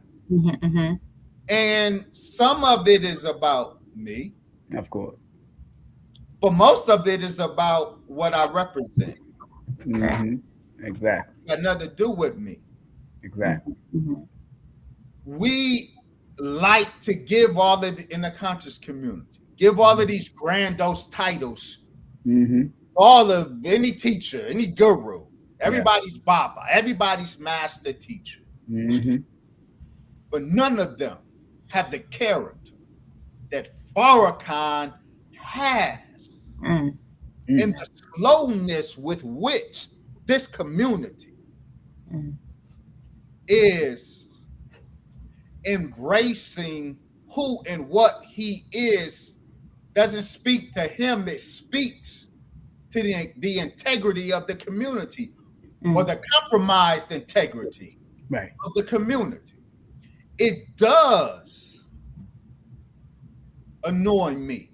[SPEAKER 4] And some of it is about me.
[SPEAKER 2] Of course.
[SPEAKER 4] But most of it is about what I represent.
[SPEAKER 2] Exactly.
[SPEAKER 4] Got nothing to do with me.
[SPEAKER 2] Exactly.
[SPEAKER 4] We like to give all of in the conscious community, give all of these grandiose titles, all of any teacher, any guru, everybody's Baba, everybody's master teacher. But none of them have the character that Farrakhan has, and the slowness with which this community is embracing who and what he is. Doesn't speak to him, it speaks to the integrity of the community, or the compromised integrity of the community. It does annoy me,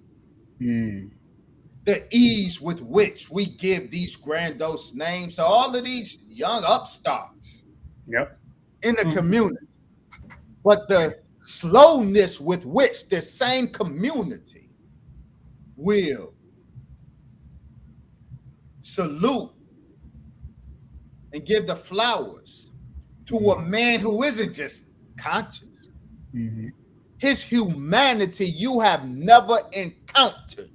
[SPEAKER 4] the ease with which we give these grandiose names to all of these young upstarts in the community. But the slowness with which the same community will salute and give the flowers to a man who isn't just conscious. His humanity you have never encountered.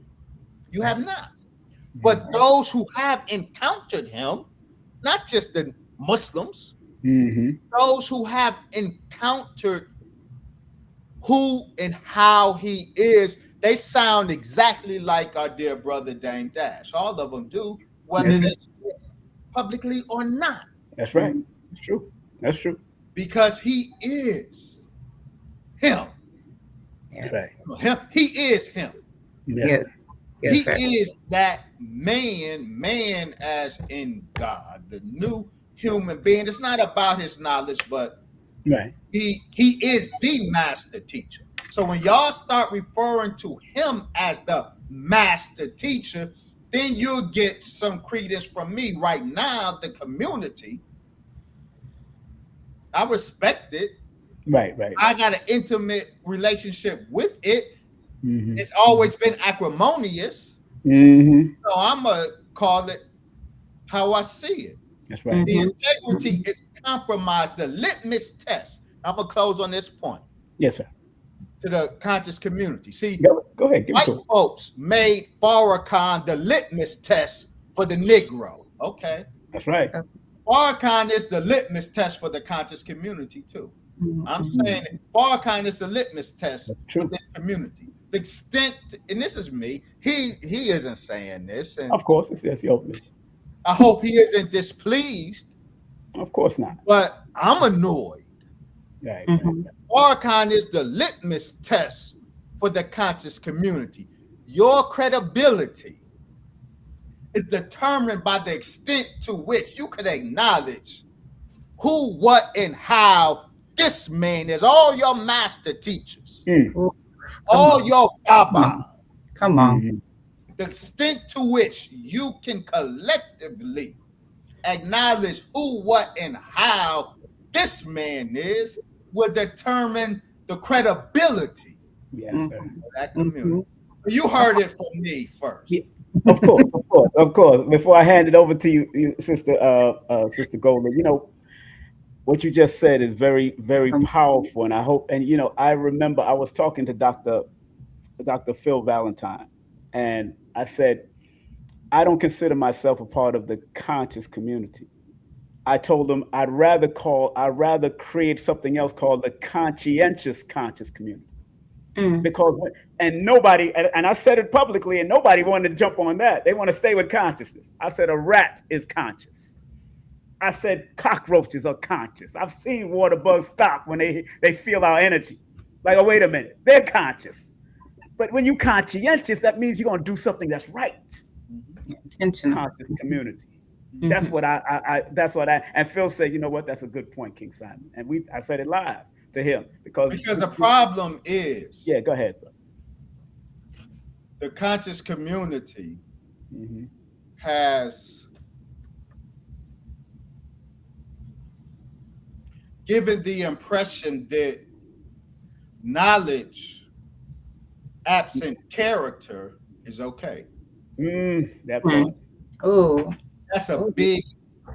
[SPEAKER 4] You have not. But those who have encountered him, not just the Muslims, those who have encountered who and how he is, they sound exactly like our dear brother Dame Dash. All of them do, whether they say it publicly or not.
[SPEAKER 2] That's right. That's true. That's true.
[SPEAKER 4] Because he is him.
[SPEAKER 2] That's right.
[SPEAKER 4] He is him.
[SPEAKER 2] Yes.
[SPEAKER 4] He is that man as in God, the new human being. It's not about his knowledge, but he is the master teacher. So when y'all start referring to him as the master teacher, then you'll get some credence from me. Right now, the community, I respect it.
[SPEAKER 2] Right.
[SPEAKER 4] I got an intimate relationship with it. It's always been acrimonious. So I'm going to call it how I see it.
[SPEAKER 2] That's right.
[SPEAKER 4] The integrity is compromised. The litmus test. I'm going to close on this point.
[SPEAKER 2] Yes, sir.
[SPEAKER 4] To the conscious community. See,
[SPEAKER 2] go ahead.
[SPEAKER 4] White folks made Farrakhan the litmus test for the Negro. Okay.
[SPEAKER 2] That's right.
[SPEAKER 4] Farrakhan is the litmus test for the conscious community, too. I'm saying Farrakhan is the litmus test for this community. The extent, and this is me, he isn't saying this. And
[SPEAKER 2] of course, it's your opinion.
[SPEAKER 4] I hope he isn't displeased.
[SPEAKER 2] Of course not.
[SPEAKER 4] But I'm annoyed.
[SPEAKER 2] Right.
[SPEAKER 4] Farrakhan is the litmus test for the conscious community. Your credibility is determined by the extent to which you can acknowledge who, what, and how this man is. All your master teachers, all your Baba.
[SPEAKER 3] Come on.
[SPEAKER 4] The extent to which you can collectively acknowledge who, what, and how this man is, will determine the credibility
[SPEAKER 2] Yes, sir.
[SPEAKER 4] of that community. You heard it from me first.
[SPEAKER 2] Yeah, of course, of course, of course. Before I hand it over to you, Sister Golda, what you just said is very, very powerful, and I hope. And I remember I was talking to Dr. Phil Valentine, and I said I don't consider myself a part of the conscious community. I told him I'd rather create something else called the conscientious conscious community. Because nobody, and I said it publicly, and nobody wanted to jump on that. They want to stay with consciousness. I said a rat is conscious. I said cockroaches are conscious. I've seen water bugs stop when they feel our energy. Like, oh, wait a minute, they're conscious. But when you conscientious, that means you're gonna do something that's right.
[SPEAKER 3] Intentional.
[SPEAKER 2] Conscious community. That's what and Phil said, you know what, that's a good point, King Simon. And I said it live to him because
[SPEAKER 4] the problem is,
[SPEAKER 2] yeah, go ahead, bro.
[SPEAKER 4] The conscious community has given the impression that knowledge absent character is okay.
[SPEAKER 2] That part.
[SPEAKER 3] Oh,
[SPEAKER 4] that's a big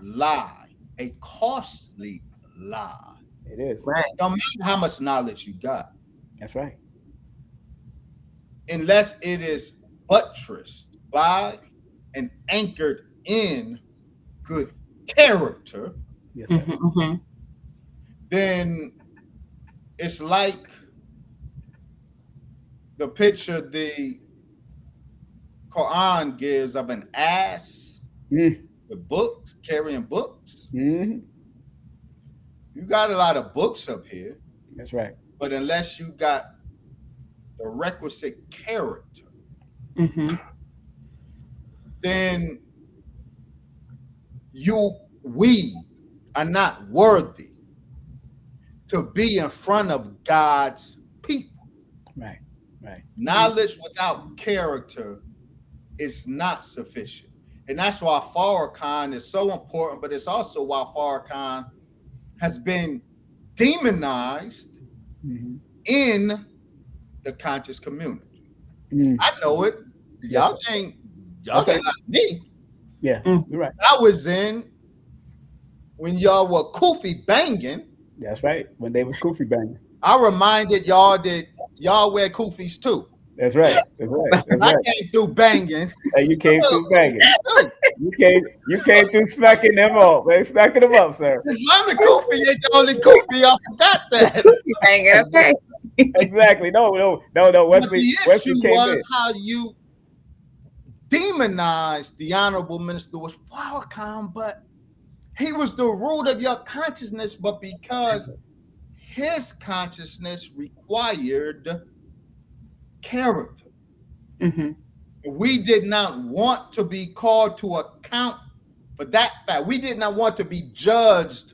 [SPEAKER 4] lie, a costly lie.
[SPEAKER 2] It is.
[SPEAKER 3] Right.
[SPEAKER 4] No matter how much knowledge you got.
[SPEAKER 2] That's right.
[SPEAKER 4] Unless it is buttressed by and anchored in good character,
[SPEAKER 2] yes, sir.
[SPEAKER 4] Then it's like the picture the Quran gives of an ass with books, carrying books. You got a lot of books up here.
[SPEAKER 2] That's right.
[SPEAKER 4] But unless you got the requisite character, then we are not worthy to be in front of God's people.
[SPEAKER 2] Right, right.
[SPEAKER 4] Knowledge without character is not sufficient. And that's why Farrakhan is so important, but it's also why Farrakhan has been demonized in the conscious community. I know it. Y'all ain't like me.
[SPEAKER 2] Yeah, you're right.
[SPEAKER 4] I was in when y'all were kufi banging.
[SPEAKER 2] That's right. When they was kufi banging.
[SPEAKER 4] I reminded y'all that y'all wear kufis too.
[SPEAKER 2] That's right. That's right. That's
[SPEAKER 4] I can't do banging.
[SPEAKER 2] Hey, you came through banging. You came through smacking them up. Man, smacking them up, sir.
[SPEAKER 4] Islamic kufi ain't the only kufi. I forgot that.
[SPEAKER 3] Banging, okay.
[SPEAKER 2] Exactly. No. Wesley,
[SPEAKER 4] the issue was
[SPEAKER 2] in.
[SPEAKER 4] how you demonized the Honorable Minister was Farrakhan, but he was the root of your consciousness, but because his consciousness required character. We did not want to be called to account for that fact. We did not want to be judged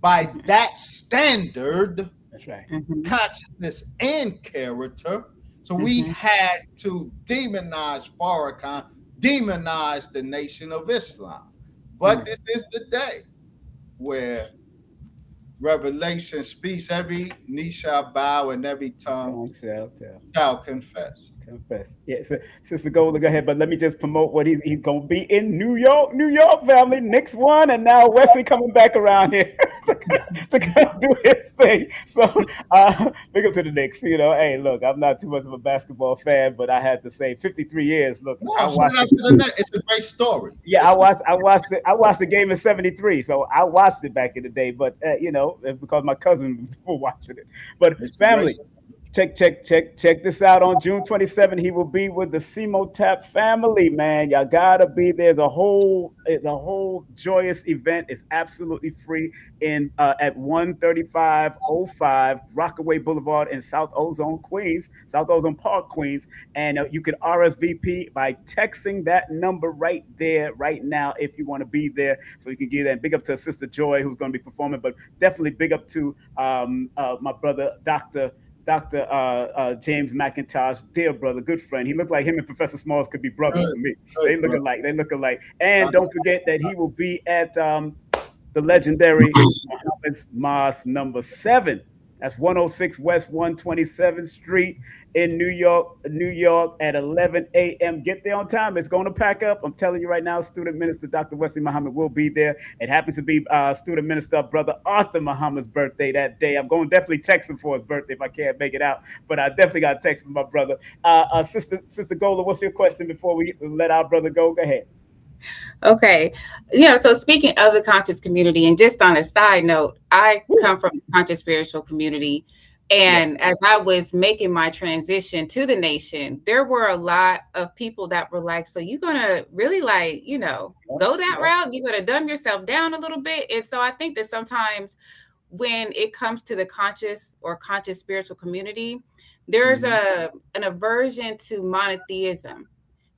[SPEAKER 4] by that standard.
[SPEAKER 2] That's right.
[SPEAKER 4] Consciousness and character. So we had to demonize Farrakhan, demonize the Nation of Islam. But this is the day where Revelation speaks, every knee shall bow and every tongue shall confess.
[SPEAKER 2] Yeah, so, Sister Golda, go ahead. But let me just promote what he's going to be in New York, family. Next one, and now Wesley coming back around here to do his thing. So big up to the Knicks. Hey, look, I'm not too much of a basketball fan, but I had to say 53 years. Look,
[SPEAKER 4] I watched it. It's a great story.
[SPEAKER 2] Yeah, I watched it. I watched the game in '73, so I watched it back in the day. But because my cousin was watching it. But it's family. Great. Check this out. On June 27th, he will be with the Simotap family, man. Y'all gotta be there. It's a whole joyous event. It's absolutely free at 13505 Rockaway Boulevard in South Ozone Park, Queens. And you can RSVP by texting that number right there, right now, if you want to be there. So you can get that. And big up to Sister Joy, who's going to be performing, but definitely big up to my brother, Dr. James McIntosh, dear brother, good friend. He looked like him and Professor Smalls could be brothers to me. They look alike. And don't forget that he will be at the legendary Muhammad's Mosque number 7 That's 106 West 127th Street in New York at 11 a.m. Get there on time. It's going to pack up. I'm telling you right now, Student Minister Dr. Wesley Muhammad will be there. It happens to be Student Minister Brother Arthur Muhammad's birthday that day. I'm going to definitely text him for his birthday if I can't make it out, but I definitely got to text my brother. Sister Golda, what's your question before we let our brother go? Go ahead.
[SPEAKER 3] Okay. So speaking of the conscious community, and just on a side note, I come from the conscious spiritual community. And as I was making my transition to the nation, there were a lot of people that were like, so you're going to really go that route? You're going to dumb yourself down a little bit? And so I think that sometimes when it comes to the conscious or conscious spiritual community, there's an aversion to monotheism,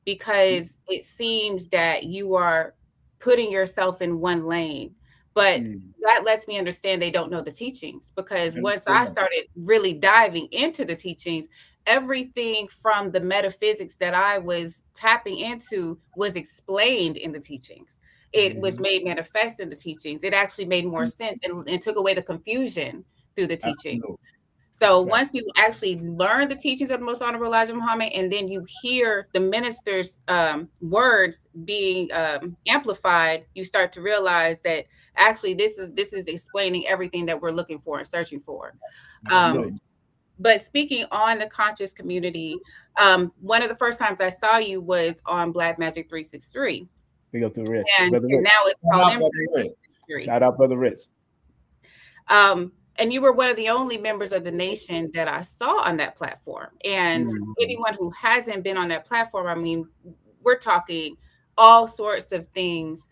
[SPEAKER 3] because it seems that you are putting yourself in one lane. But that lets me understand they don't know the teachings, because once I started really diving into the teachings, everything from the metaphysics that I was tapping into was explained in the teachings. It was made manifest in the teachings. It actually made more sense and took away the confusion through the teaching. So once you actually learn the teachings of the Most Honorable Elijah Muhammad, and then you hear the minister's words being amplified, you start to realize that actually this is explaining everything that we're looking for and searching for. But speaking on the conscious community, one of the first times I saw you was on Black Magic 363.
[SPEAKER 2] We go through Rich.
[SPEAKER 3] And now it's called Impact.
[SPEAKER 2] Shout out, Brother Rich.
[SPEAKER 3] And you were one of the only members of the nation that I saw on that platform. And anyone who hasn't been on that platform, I mean, we're talking all sorts of things,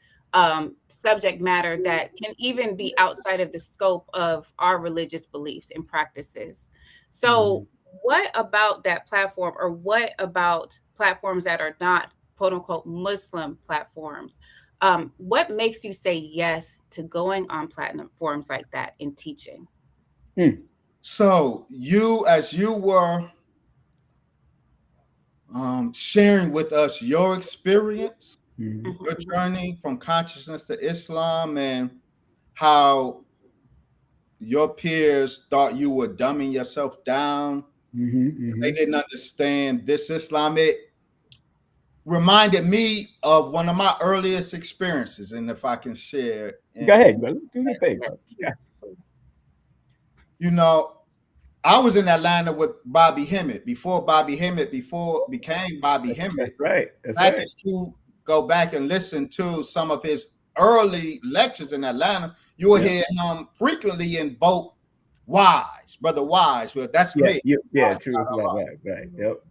[SPEAKER 3] subject matter that can even be outside of the scope of our religious beliefs and practices. So what about that platform, or what about platforms that are not quote unquote Muslim platforms? What makes you say yes to going on platforms like that and teaching?
[SPEAKER 4] So as you were sharing with us your experience, your journey from consciousness to Islam, and how your peers thought you were dumbing yourself down. They didn't understand this Islam. It reminded me of one of my earliest experiences, and if I can share.
[SPEAKER 2] Go ahead, brother. Do your thing, brother.
[SPEAKER 4] I was in Atlanta with Bobby Hemmett before became Bobby Hemmett.
[SPEAKER 2] That's right.
[SPEAKER 4] If you go back and listen to some of his early lectures in Atlanta, you will hear him frequently invoke Wise, Brother Wise. Well, that's me.
[SPEAKER 2] True. Right. Yep.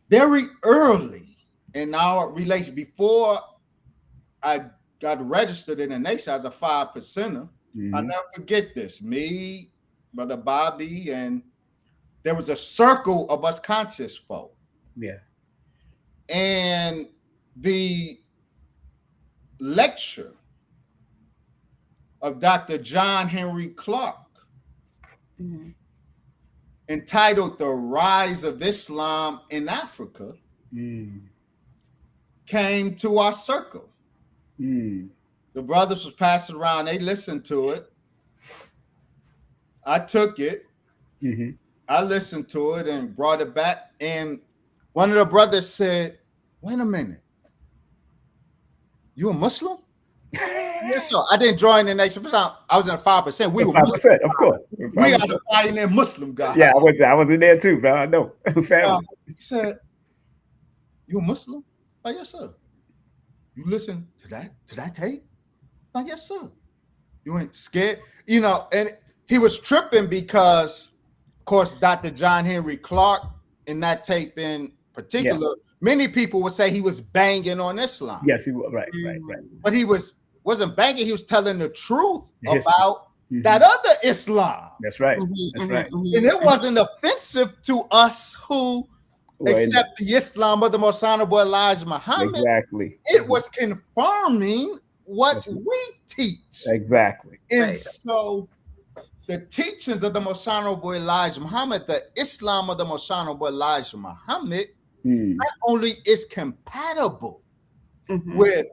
[SPEAKER 4] Very early in our relation, before I got registered in the nation as a 5%er, I'll never forget this. Me, Brother Bobby, and there was a circle of us conscious folk.
[SPEAKER 2] Yeah.
[SPEAKER 4] And the lecture of Dr. John Henry Clark, entitled The Rise of Islam in Africa, came to our circle. The brothers was passing around, they listened to it. I took it, I listened to it and brought it back. And one of the brothers said, wait a minute, you a Muslim? Yes, sir. I didn't join the nation. I was in a 5%. We were 5%, Muslim.
[SPEAKER 2] Of course.
[SPEAKER 4] We are the pioneer Muslim guy.
[SPEAKER 2] Yeah, I was in there too, bro. I know.
[SPEAKER 4] He said, you a Muslim? Like, yes, sir. You listen to that tape? Like, yes, sir. You ain't scared? And he was tripping because, of course, Dr. John Henry Clark, in that tape in particular, many people would say he was banging on Islam.
[SPEAKER 2] Yes, he was. Right.
[SPEAKER 4] But he wasn't banging. He was telling the truth about that other Islam.
[SPEAKER 2] That's right. That's right.
[SPEAKER 4] And it wasn't offensive to us who accept the Islam of the Most Honorable Elijah Muhammad.
[SPEAKER 2] Exactly.
[SPEAKER 4] It was confirming what we teach.
[SPEAKER 2] Exactly.
[SPEAKER 4] And so the teachings of the Most Honorable Elijah Muhammad, the Islam of the Most Honorable Elijah Muhammad, not only is compatible with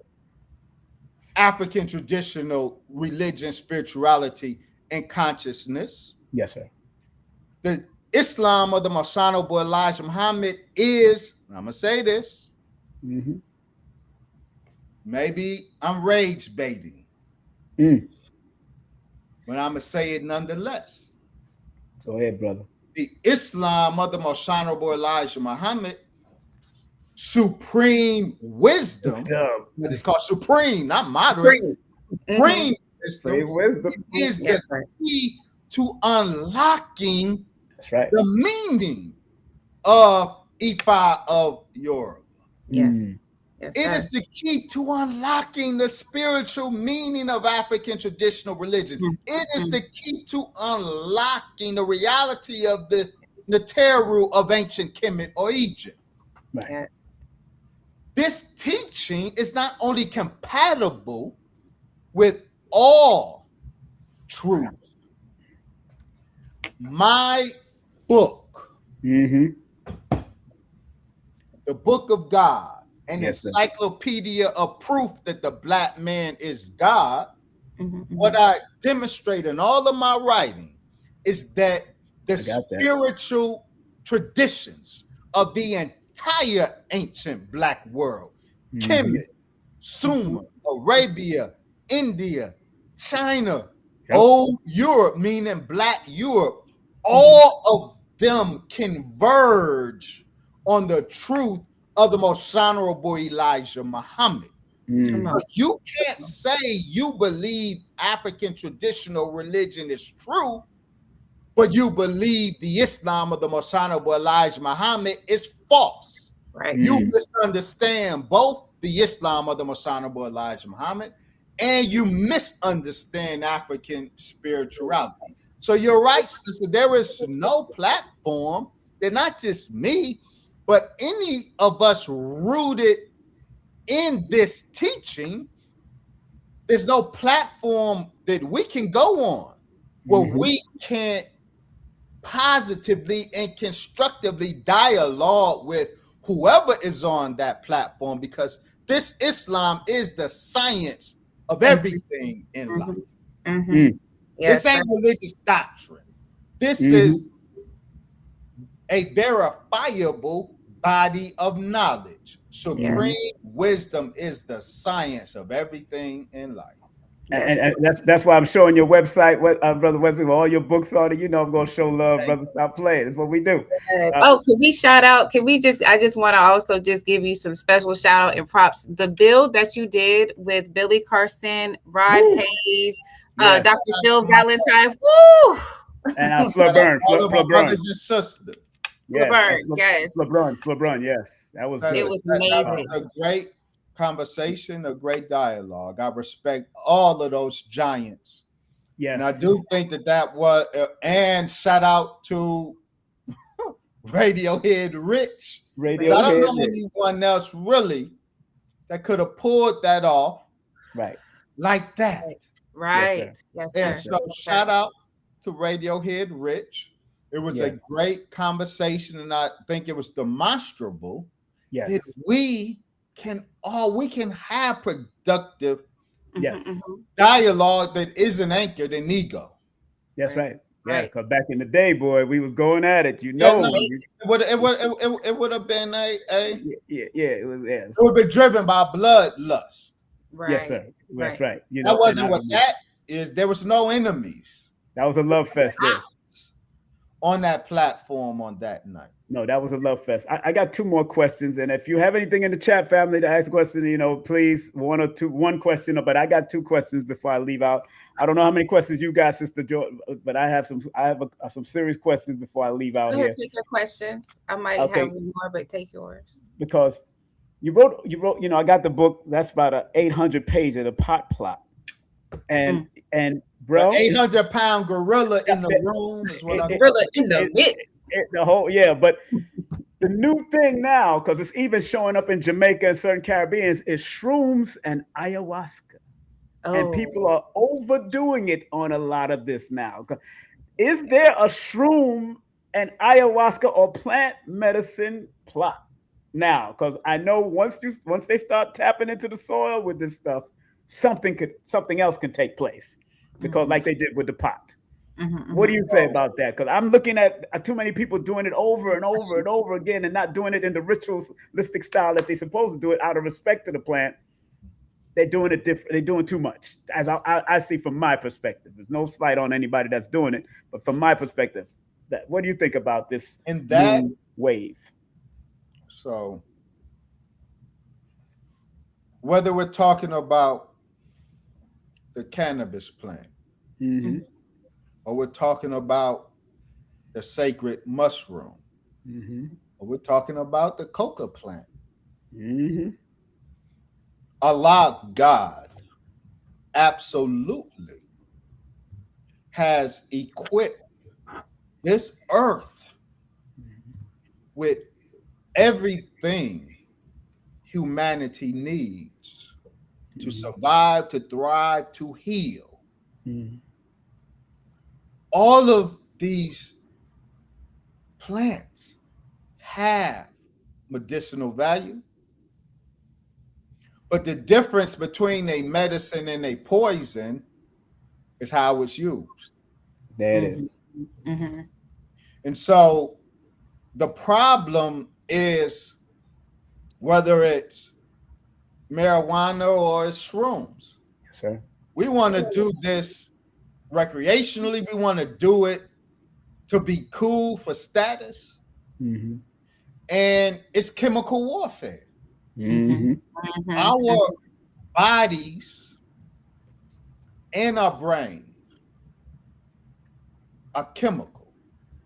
[SPEAKER 4] African traditional religion, spirituality, and consciousness,
[SPEAKER 2] Yes, sir.
[SPEAKER 4] The Islam of the Most Honorable Elijah Muhammad is, I'm going to say this, maybe I'm rage baiting, but I'm going to say it nonetheless.
[SPEAKER 2] Go ahead, brother.
[SPEAKER 4] The Islam of the Most Honorable Elijah Muhammad, supreme wisdom, but it's called supreme, not moderate. Supreme wisdom is the key to unlocking the meaning of Ifa of Yoruba.
[SPEAKER 3] Yes.
[SPEAKER 4] It is the key to unlocking the spiritual meaning of African traditional religion. It is the key to unlocking the reality of the Neteru of ancient Kemet or Egypt.
[SPEAKER 2] Right.
[SPEAKER 4] This teaching is not only compatible with all truth. My book, the Book of God, an encyclopedia of proof that the black man is God, what I demonstrate in all of my writing is that the spiritual traditions of the entire ancient black world, Kemet, Sumer, Arabia, India, China, old Europe, meaning black Europe, all of them converge on the truth of the Most Honorable Elijah Muhammad. But you can't say you believe African traditional religion is true, but you believe the Islam of the Most Honorable Elijah Muhammad is false.
[SPEAKER 3] Right.
[SPEAKER 4] You misunderstand both the Islam of the Most Honorable Elijah Muhammad and you misunderstand African spirituality. So you're right, sister. There is no platform that not just me, but any of us rooted in this teaching, there's no platform that we can go on where we can't positively and constructively dialogue with whoever is on that platform, because this Islam is the science of everything in life. This ain't religious doctrine. This is a verifiable body of knowledge. Supreme wisdom is the science of everything in life.
[SPEAKER 2] And that's why I'm showing your website, Brother Wesley, with all your books on it. You know I'm going to show love, brother. Stop playing. That's what we do.
[SPEAKER 3] Can we shout out? I just want to also just give you some special shout out and props. The build that you did with Billy Carson, Rod Hayes, Dr. Phil Valentine. Woo!
[SPEAKER 2] And Fleur Burns.
[SPEAKER 4] Brothers and sisters.
[SPEAKER 2] LeBron, yes. That was good.
[SPEAKER 3] It was amazing.
[SPEAKER 4] That was a great conversation, a great dialogue. I respect all of those giants.
[SPEAKER 2] Yes.
[SPEAKER 4] And I do think that was, and shout out to Radiohead Rich. I don't know anyone else really that could have pulled that off like that.
[SPEAKER 3] Right.
[SPEAKER 4] Yes, sir. And so shout out to Radiohead Rich. It was a great conversation, and I think it was demonstrable that we can have productive dialogue that isn't anchored in ego.
[SPEAKER 2] That's right. Yeah, because back in the day, boy, we was going at it. You know,
[SPEAKER 4] it would have been
[SPEAKER 2] it
[SPEAKER 4] would be driven by bloodlust.
[SPEAKER 2] Right. Yes, sir. That's right. You
[SPEAKER 4] know, that wasn't what that is. There was no enemies.
[SPEAKER 2] That was a love fest there.
[SPEAKER 4] On that platform on that night.
[SPEAKER 2] No, that was a love fest. I got two more questions. And if you have anything in the chat, family, to ask questions, you know, please, one question. But I got two questions before I leave out. I don't know how many questions you got, Sister Joy, but I have some serious questions before I leave out here.
[SPEAKER 3] Take your questions. I might have more, but take yours.
[SPEAKER 2] Because you wrote, you know, I got the book. That's about an 800-page of the pot plot. And bro,
[SPEAKER 4] 800-pound gorilla in the room is what
[SPEAKER 3] gorilla in the midst.
[SPEAKER 2] The whole but the new thing now, because it's even showing up in Jamaica and certain Caribbeans, is shrooms and ayahuasca. And people are overdoing it on a lot of this now. Is there a shroom and ayahuasca or plant medicine plot now? Because I know once they start tapping into the soil with this stuff, something else can take place. Because like they did with the pot. What do you say about that? Because I'm looking at too many people doing it over and over and over again and not doing it in the ritualistic style that they're supposed to do it out of respect to the plant. They're doing it different. They're doing too much, as I see from my perspective. There's no slight on anybody that's doing it, but from my perspective, what do you think about this
[SPEAKER 4] and that
[SPEAKER 2] new wave?
[SPEAKER 4] So, whether we're talking about the cannabis plant, or we're talking about the sacred mushroom, or we're talking about the coca plant, Allah, God, absolutely has equipped this earth with everything humanity needs to survive, to thrive, to heal. All of these plants have medicinal value, but the difference between a medicine and a poison is how it's used.
[SPEAKER 2] There it is.
[SPEAKER 4] And so the problem is whether it's marijuana or it's shrooms.
[SPEAKER 2] Yes, sir.
[SPEAKER 4] We want to do this recreationally. We want to do it to be cool for status. And it's chemical warfare. Our bodies and our brain are chemical.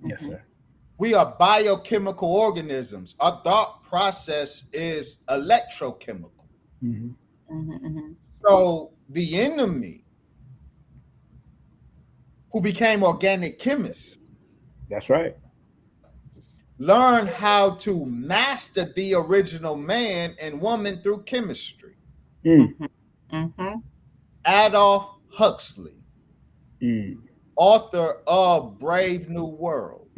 [SPEAKER 2] Yes, sir.
[SPEAKER 4] We are biochemical organisms. Our thought process is electrochemical. So the enemy, who became organic chemists,
[SPEAKER 2] that's right,
[SPEAKER 4] learned how to master the original man and woman through chemistry. Adolf Huxley, author of Brave New World.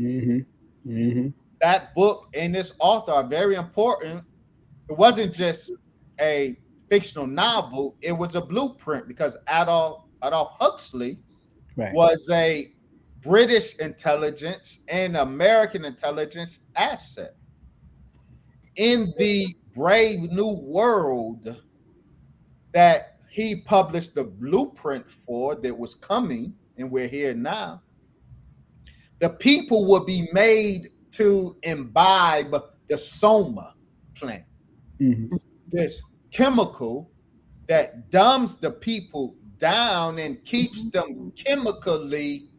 [SPEAKER 4] That book and this author are very important. It wasn't just a fictional novel, it was a blueprint, because Adolf Huxley was a British intelligence and American intelligence asset. In the Brave New World that he published the blueprint for, that was coming, and we're here now, the people would be made to imbibe the soma plant, this chemical that dumbs the people down and keeps them chemically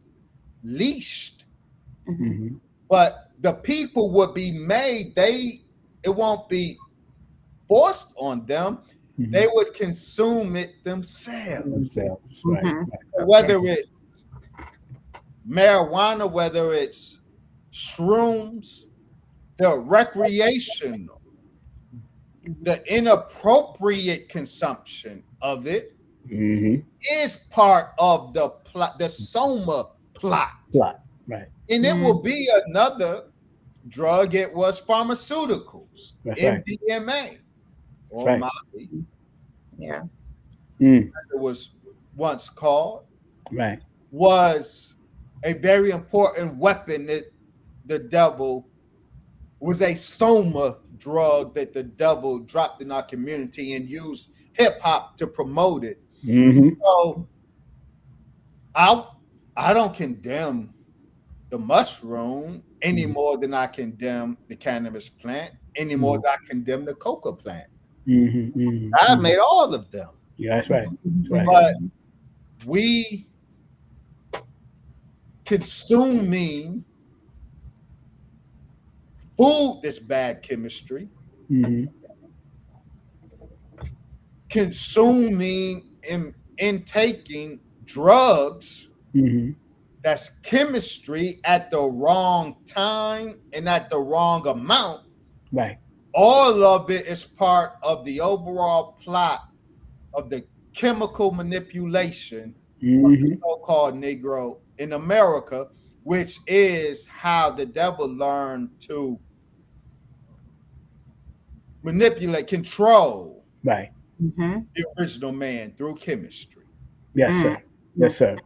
[SPEAKER 4] leashed. But the people would be made, it won't be forced on them. They would consume it themselves.
[SPEAKER 2] Right.
[SPEAKER 4] Whether it's marijuana, whether it's shrooms, the recreational, the inappropriate consumption of it is part of the soma plot.
[SPEAKER 2] Right.
[SPEAKER 4] And it will be another drug. It was pharmaceuticals, MDMA, or Molly.
[SPEAKER 3] Yeah.
[SPEAKER 4] It was once called. Was a very important weapon that the devil was, a soma drug that the devil dropped in our community and used hip hop to promote it. So I don't condemn the mushroom any more than I condemn the cannabis plant, any more than I condemn the coca plant. I made all of them.
[SPEAKER 2] Yeah, that's right.
[SPEAKER 4] But we consuming food that's bad chemistry, consuming and intaking drugs that's chemistry at the wrong time and at the wrong amount. All of it is part of the overall plot of the chemical manipulation of the so-called Negro in America, which is how the devil learned to manipulate, control the original man through chemistry.
[SPEAKER 2] Yes, sir. Yes, sir.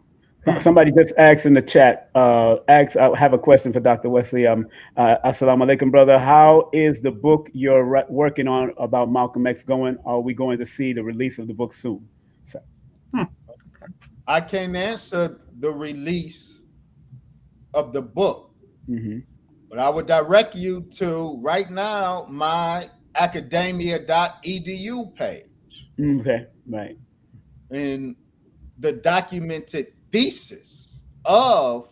[SPEAKER 2] Somebody just asked in the chat. I have a question for Dr. Wesley. Assalamu alaikum, brother. How is the book you're working on about Malcolm X going? Are we going to see the release of the book soon? So.
[SPEAKER 4] I can't answer the release of the book, but I would direct you to right now my academia.edu page.
[SPEAKER 2] Okay, right.
[SPEAKER 4] And the documented thesis of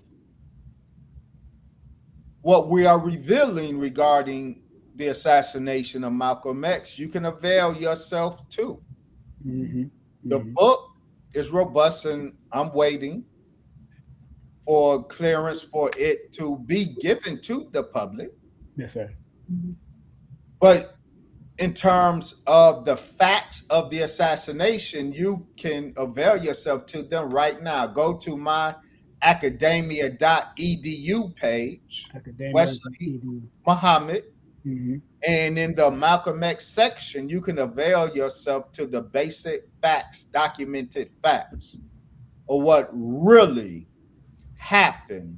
[SPEAKER 4] what we are revealing regarding the assassination of Malcolm X, you can avail yourself to. The book is robust, and I'm waiting for clearance for it to be given to the public.
[SPEAKER 2] Yes, sir.
[SPEAKER 4] But in terms of the facts of the assassination, you can avail yourself to them right now. Go to my academia.edu page, Wesley Muhammad, and in the Malcolm X section, you can avail yourself to the basic facts, documented facts of what really happened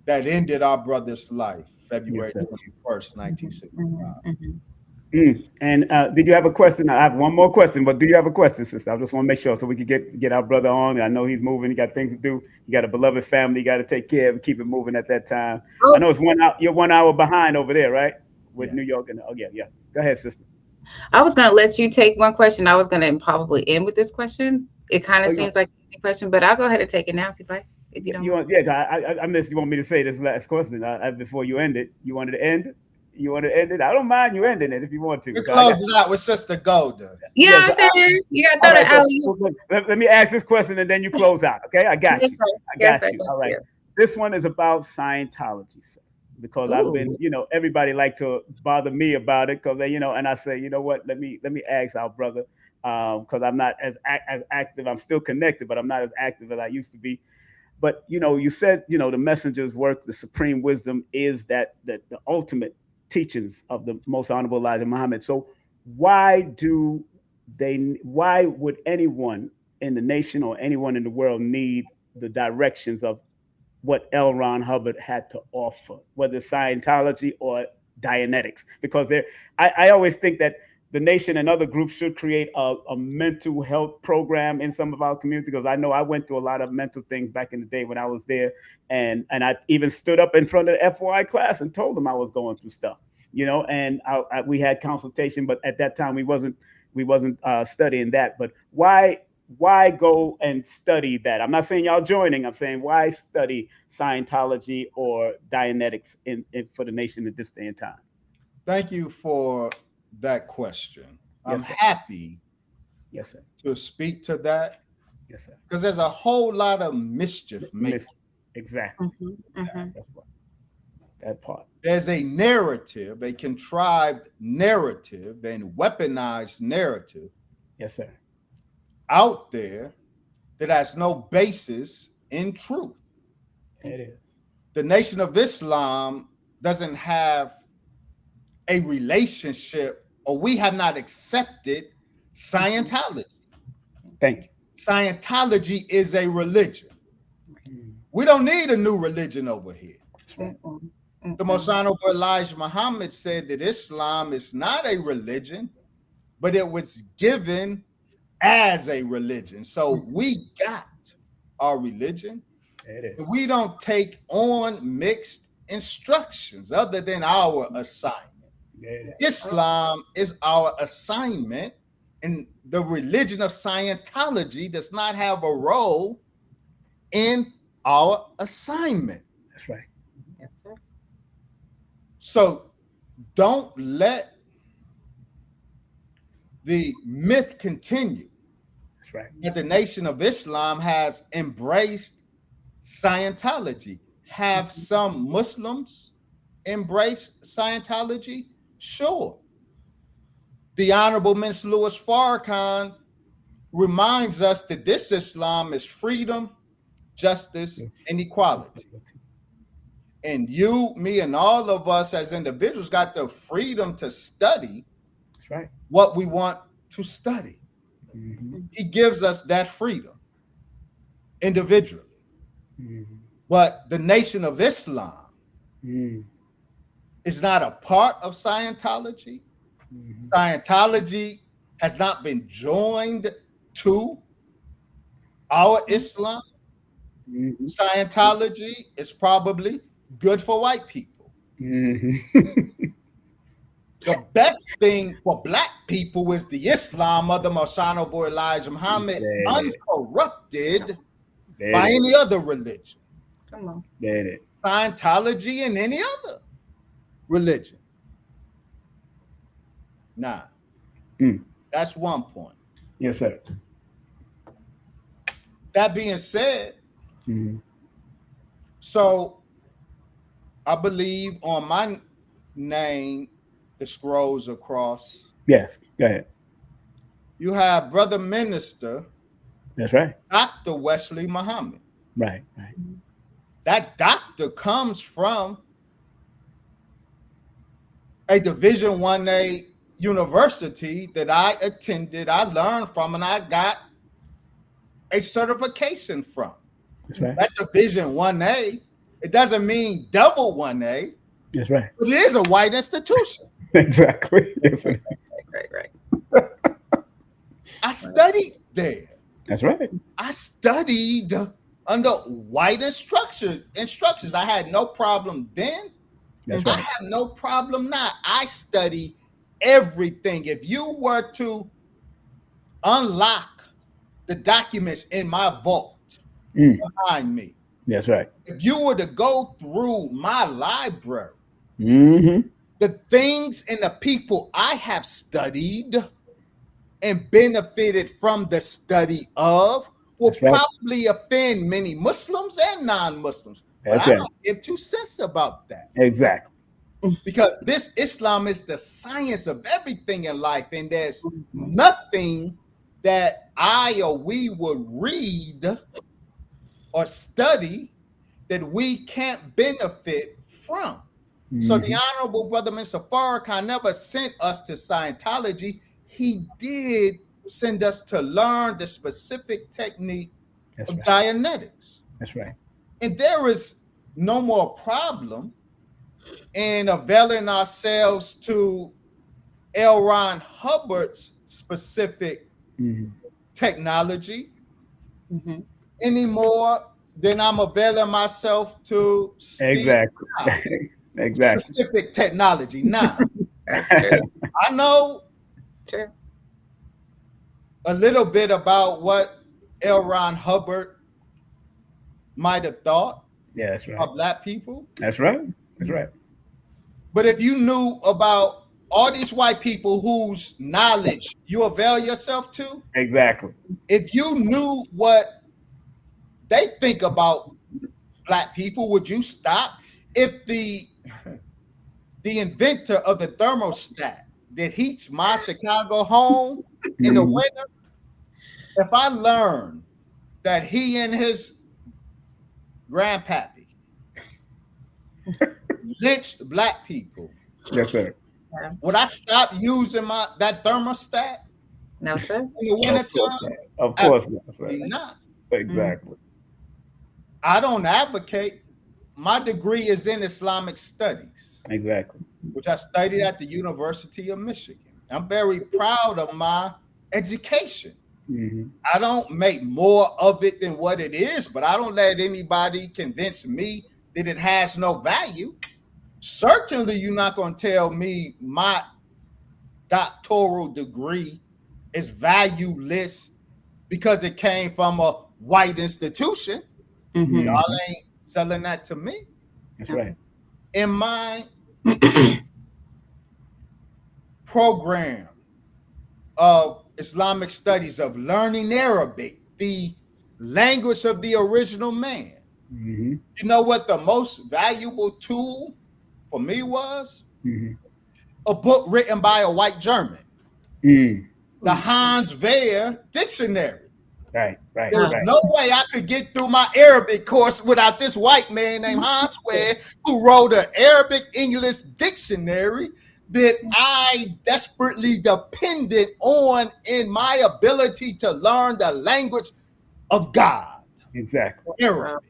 [SPEAKER 4] that ended our brother's life, February 21st, 1965.
[SPEAKER 2] And did you have a question? I have one more question, but do you have a question, sister? I just want to make sure so we can get our brother on. I know he's moving. He got things to do. You got a beloved family. You got to take care of and keep it moving at that time. I know it's 1 hour. You're 1 hour behind over there, right? With New York. And yeah. Go ahead, sister.
[SPEAKER 3] I was going to let you take one question. I was going to probably end with this question. It kind of seems like a question, but I'll go ahead and take it now if you'd like. If you don't.
[SPEAKER 2] You want, I missed. You want me to say this last question before you end it? You wanted to end it? You want to end it? I don't mind you ending it if you want to.
[SPEAKER 4] You close it out with Sister Golda.
[SPEAKER 3] You know what I'm saying? You got to throw that out.
[SPEAKER 2] Let me ask this question and then you close out. Okay, I got you. I got you. All right. This one is about Scientology, sir, because I've been, everybody like to bother me about it because and I say, you know what? Let me ask our brother because I'm not as active. I'm still connected, but I'm not as active as I used to be. But you said the messenger's work, the supreme wisdom is that the ultimate teachings of the most honorable Elijah Muhammad. So why would anyone in the nation or anyone in the world need the directions of what L. Ron Hubbard had to offer, whether Scientology or Dianetics? Because I always think that the nation and other groups should create a mental health program in some of our community, because I know I went through a lot of mental things back in the day when I was there. And I even stood up in front of the FY class and told them I was going through stuff, and we had consultation, but at that time we wasn't studying that. But why go and study that? I'm not saying y'all joining. I'm saying why study Scientology or Dianetics for the nation at this day and time?
[SPEAKER 4] Thank you for that question.
[SPEAKER 2] Yes,
[SPEAKER 4] I'm happy to speak to that.
[SPEAKER 2] Yes, sir.
[SPEAKER 4] Because there's a whole lot of mischief made.
[SPEAKER 2] Exactly. That part.
[SPEAKER 4] There's a narrative, a contrived narrative and weaponized narrative.
[SPEAKER 2] Yes, sir.
[SPEAKER 4] Out there that has no basis in truth.
[SPEAKER 2] It is.
[SPEAKER 4] The Nation of Islam doesn't have a relationship, or we have not accepted Scientology.
[SPEAKER 2] Thank you.
[SPEAKER 4] Scientology is a religion. We don't need a new religion over here. The most honorable Elijah Muhammad said that Islam is not a religion, but it was given as a religion. So we got our religion. We don't take on mixed instructions other than our assignment. Islam is our assignment, and the religion of Scientology does not have a role in our assignment.
[SPEAKER 2] That's right.
[SPEAKER 4] So don't let the myth continue.
[SPEAKER 2] That's right.
[SPEAKER 4] That the Nation of Islam has embraced Scientology. Have some Muslims embrace Scientology? Sure. The Honorable Minister Louis Farrakhan reminds us that this Islam is freedom, justice, and equality. And you, me, and all of us as individuals got the freedom to study what we want to study. He gives us that freedom. individually. But the Nation of Islam is not a part of Scientology. Scientology has not been joined to our Islam. Scientology is probably good for white people. The best thing for black people is the Islam of the Most Honorable Elijah Muhammad, uncorrupted by any other religion.
[SPEAKER 3] Come on.
[SPEAKER 4] Scientology and any other religion. Nah. That's one point.
[SPEAKER 2] Yes, sir.
[SPEAKER 4] That being said, so I believe on my name, the scrolls across.
[SPEAKER 2] Yes, go ahead.
[SPEAKER 4] You have Brother Minister.
[SPEAKER 2] That's right.
[SPEAKER 4] Dr. Wesley Muhammad.
[SPEAKER 2] Right.
[SPEAKER 4] That doctor comes from a Division 1A university that I attended, I learned from, and I got a certification from.
[SPEAKER 2] That's right.
[SPEAKER 4] That Division 1A, it doesn't mean double 1A.
[SPEAKER 2] That's right.
[SPEAKER 4] But it is a white institution.
[SPEAKER 2] Exactly. Yes, sir.
[SPEAKER 3] Right.
[SPEAKER 4] I studied there.
[SPEAKER 2] That's right.
[SPEAKER 4] I studied under white instructions. I had no problem then.
[SPEAKER 2] That's
[SPEAKER 4] I
[SPEAKER 2] right.
[SPEAKER 4] have no problem now. I study everything. If you were to unlock the documents in my vault behind me,
[SPEAKER 2] that's right.
[SPEAKER 4] if you were to go through my library,
[SPEAKER 2] the
[SPEAKER 4] things and the people I have studied and benefited from the study of will probably offend many Muslims and non-Muslims. But I don't give 2 cents about that.
[SPEAKER 2] Exactly.
[SPEAKER 4] Because this Islam is the science of everything in life, and there's nothing that I or we would read or study that we can't benefit from. So the Honorable Brother Minister Farrakhan never sent us to Scientology. He did send us to learn the specific technique of Dianetics.
[SPEAKER 2] That's right.
[SPEAKER 4] And there is no more problem in availing ourselves to L. Ron Hubbard's specific technology anymore than I'm availing myself to
[SPEAKER 2] exactly
[SPEAKER 4] specific technology. Now, I know
[SPEAKER 3] it's true.
[SPEAKER 4] A little bit about what L. Ron Hubbard might have thought
[SPEAKER 2] that's right.
[SPEAKER 4] of black people.
[SPEAKER 2] That's right. That's right.
[SPEAKER 4] But if you knew about all these white people whose knowledge you avail yourself to,
[SPEAKER 2] exactly.
[SPEAKER 4] If you knew what they think about black people, would you stop? If the inventor of the thermostat that heats my Chicago home in the winter, if I learned that he and his grandpappy lynched black people,
[SPEAKER 2] yes, sir,
[SPEAKER 4] would I stop using that thermostat?
[SPEAKER 3] No, sir.
[SPEAKER 4] In the wintertime?
[SPEAKER 2] Of course
[SPEAKER 4] not.
[SPEAKER 2] Exactly.
[SPEAKER 4] I don't advocate. My degree is in Islamic studies.
[SPEAKER 2] Exactly.
[SPEAKER 4] Which I studied at the University of Michigan. I'm very proud of my education. I don't make more of it than what it is, but I don't let anybody convince me that it has no value. Certainly, you're not going to tell me my doctoral degree is valueless because it came from a white institution. Y'all ain't selling that to me.
[SPEAKER 2] That's right.
[SPEAKER 4] In my program of Islamic studies of learning Arabic, the language of the original man, you know what the most valuable tool for me was? A book written by a white German, the Hans Wehr Dictionary.
[SPEAKER 2] Right.
[SPEAKER 4] There's no way I could get through my Arabic course without this white man named Hans Wehr, who wrote an Arabic English dictionary that I desperately depended on in my ability to learn the language of God.
[SPEAKER 2] Exactly.
[SPEAKER 3] Wow.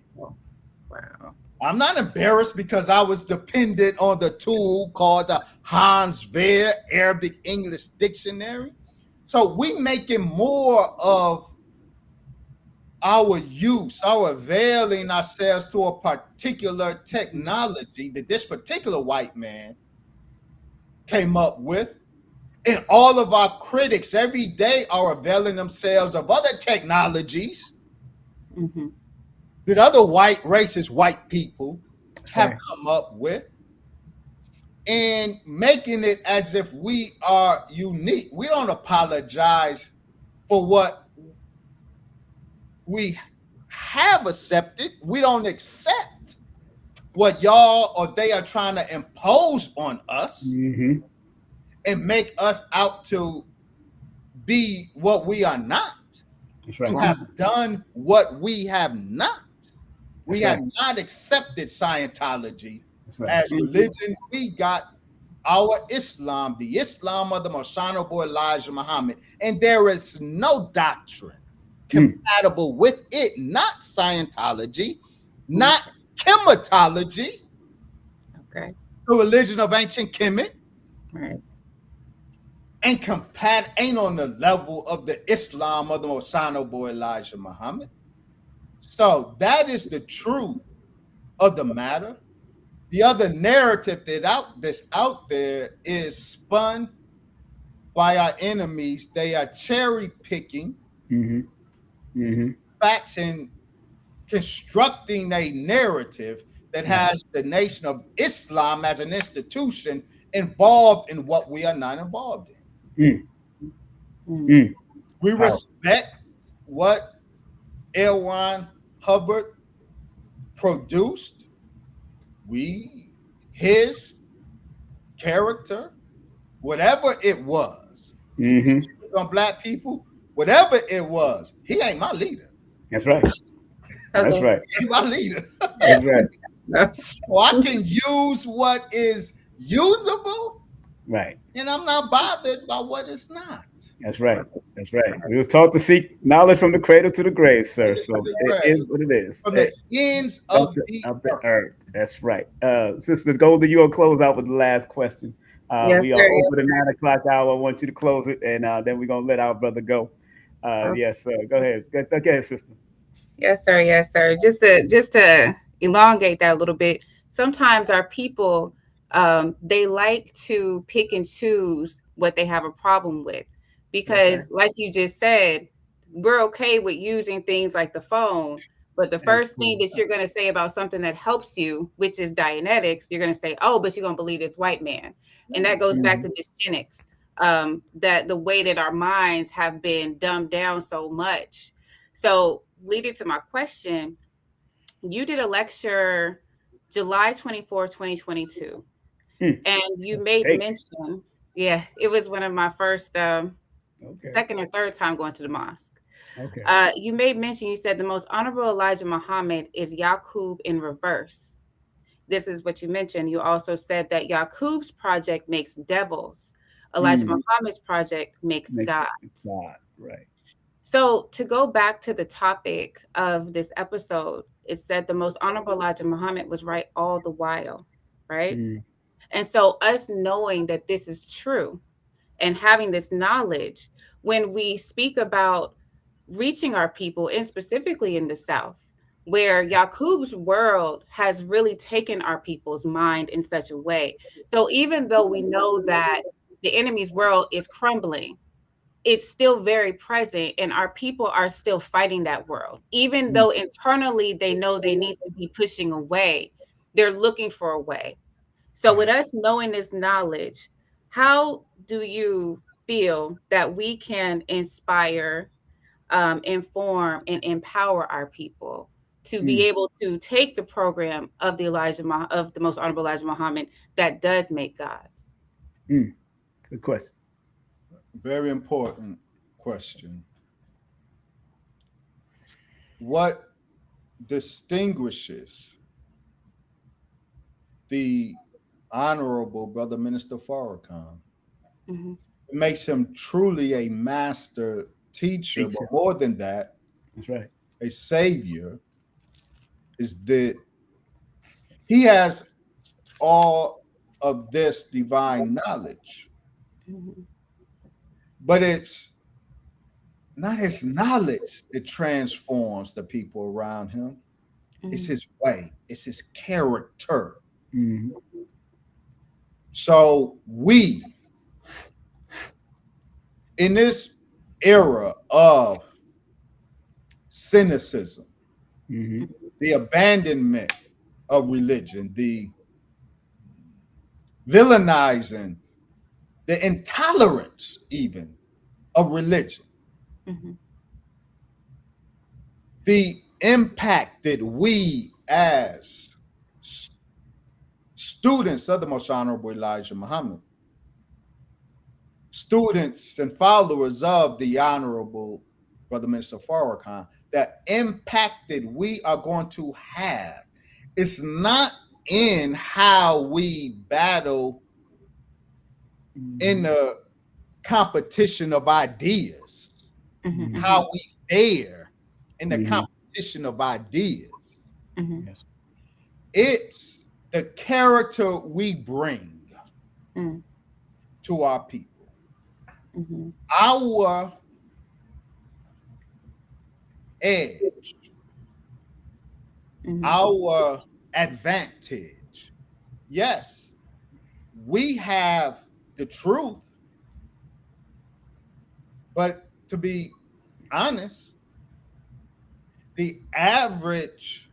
[SPEAKER 4] I'm not embarrassed because I was dependent on the tool called the Hans Ver Arabic English Dictionary. So we making more of our use, our availing ourselves to a particular technology that this particular white man came up with. And all of our critics every day are availing themselves of other technologies that other white racist white people have come up with, and making it as if we are unique. We don't apologize for what we have accepted. We don't accept what y'all or they are trying to impose on us and make us out to be what we are not. To have done what we have not. We have not accepted Scientology as religion. We got our Islam, the Islam of the Most Honorable Elijah Muhammad, and there is no doctrine compatible with it. Not Scientology, not Chematology,
[SPEAKER 3] Okay.
[SPEAKER 4] the religion of ancient Kemet,
[SPEAKER 3] Right.
[SPEAKER 4] and ain't on the level of the Islam of the Most Honorable Elijah Muhammad. So that is the truth of the matter. The other narrative that's out there is spun by our enemies. They are cherry picking facts and constructing a narrative that has the Nation of Islam as an institution involved in what we are not involved in. We respect what L. Ron Hubbard produced. His character, whatever it was, on black people, whatever it was, he ain't my leader.
[SPEAKER 2] That's right. That's right.
[SPEAKER 4] He ain't my leader.
[SPEAKER 2] That's right.
[SPEAKER 4] So I can use what is usable,
[SPEAKER 2] right,
[SPEAKER 4] and I'm not bothered by what is not.
[SPEAKER 2] That's right. That's right. We was taught to seek knowledge from the cradle to the grave, sir. So it is what it is.
[SPEAKER 4] From the ends of the
[SPEAKER 2] earth. That's right. Sister Golda, you gonna close out with the last question.
[SPEAKER 3] Yes,
[SPEAKER 2] we are over the 9 o'clock hour. I want you to close it, and then we're gonna let our brother go. Yes, sir. Go ahead. Go ahead, sister.
[SPEAKER 3] Yes, sir. Yes, sir. Just to elongate that a little bit. Sometimes our people, they like to pick and choose what they have a problem with, because, like you just said, we're okay with using things like the phone. But the first thing that you're going to say about something that helps you, which is Dianetics, you're going to say, oh, but you're going to believe this white man. And that goes back to dysgenics, that the way that our minds have been dumbed down so much. So leading to my question, you did a lecture July 24, 2022. And you made mention, it was one of my first, second or third time going to the mosque. You made mention, you said the most honorable Elijah Muhammad is Yaqub in reverse. This is what you mentioned. You also said that Yaqub's project makes devils. Elijah Muhammad's project makes gods.
[SPEAKER 2] Right.
[SPEAKER 3] So to go back to the topic of this episode, it said the most honorable Elijah Muhammad was right all the while, right? And so us knowing that this is true and having this knowledge, when we speak about reaching our people, and specifically in the South, where Yaqub's world has really taken our people's mind in such a way. So even though we know that the enemy's world is crumbling, it's still very present, and our people are still fighting that world. Even though internally they know they need to be pushing away, they're looking for a way. So with us knowing this knowledge, how do you feel that we can inspire, inform, and empower our people to be able to take the program of the most honorable Elijah Muhammad that does make gods?
[SPEAKER 2] Good question.
[SPEAKER 4] Very important question. What distinguishes the Honorable Brother Minister Farrakhan? It makes him truly a master teacher, but more than that,
[SPEAKER 2] that's right.
[SPEAKER 4] a savior is that he has all of this divine knowledge, but it's not his knowledge that transforms the people around him. It's his way, it's his character. So we, in this era of cynicism, the abandonment of religion, the villainizing, the intolerance even of religion, the impact that we as students of the most honorable Elijah Muhammad, students and followers of the honorable Brother Minister Farrakhan, that impact that we are going to have is not in how we battle in the competition of ideas, how we fare in the competition of ideas.
[SPEAKER 2] Yes.
[SPEAKER 4] It's the character we bring to our people. Our edge, our advantage. Yes, we have the truth, but to be honest, the average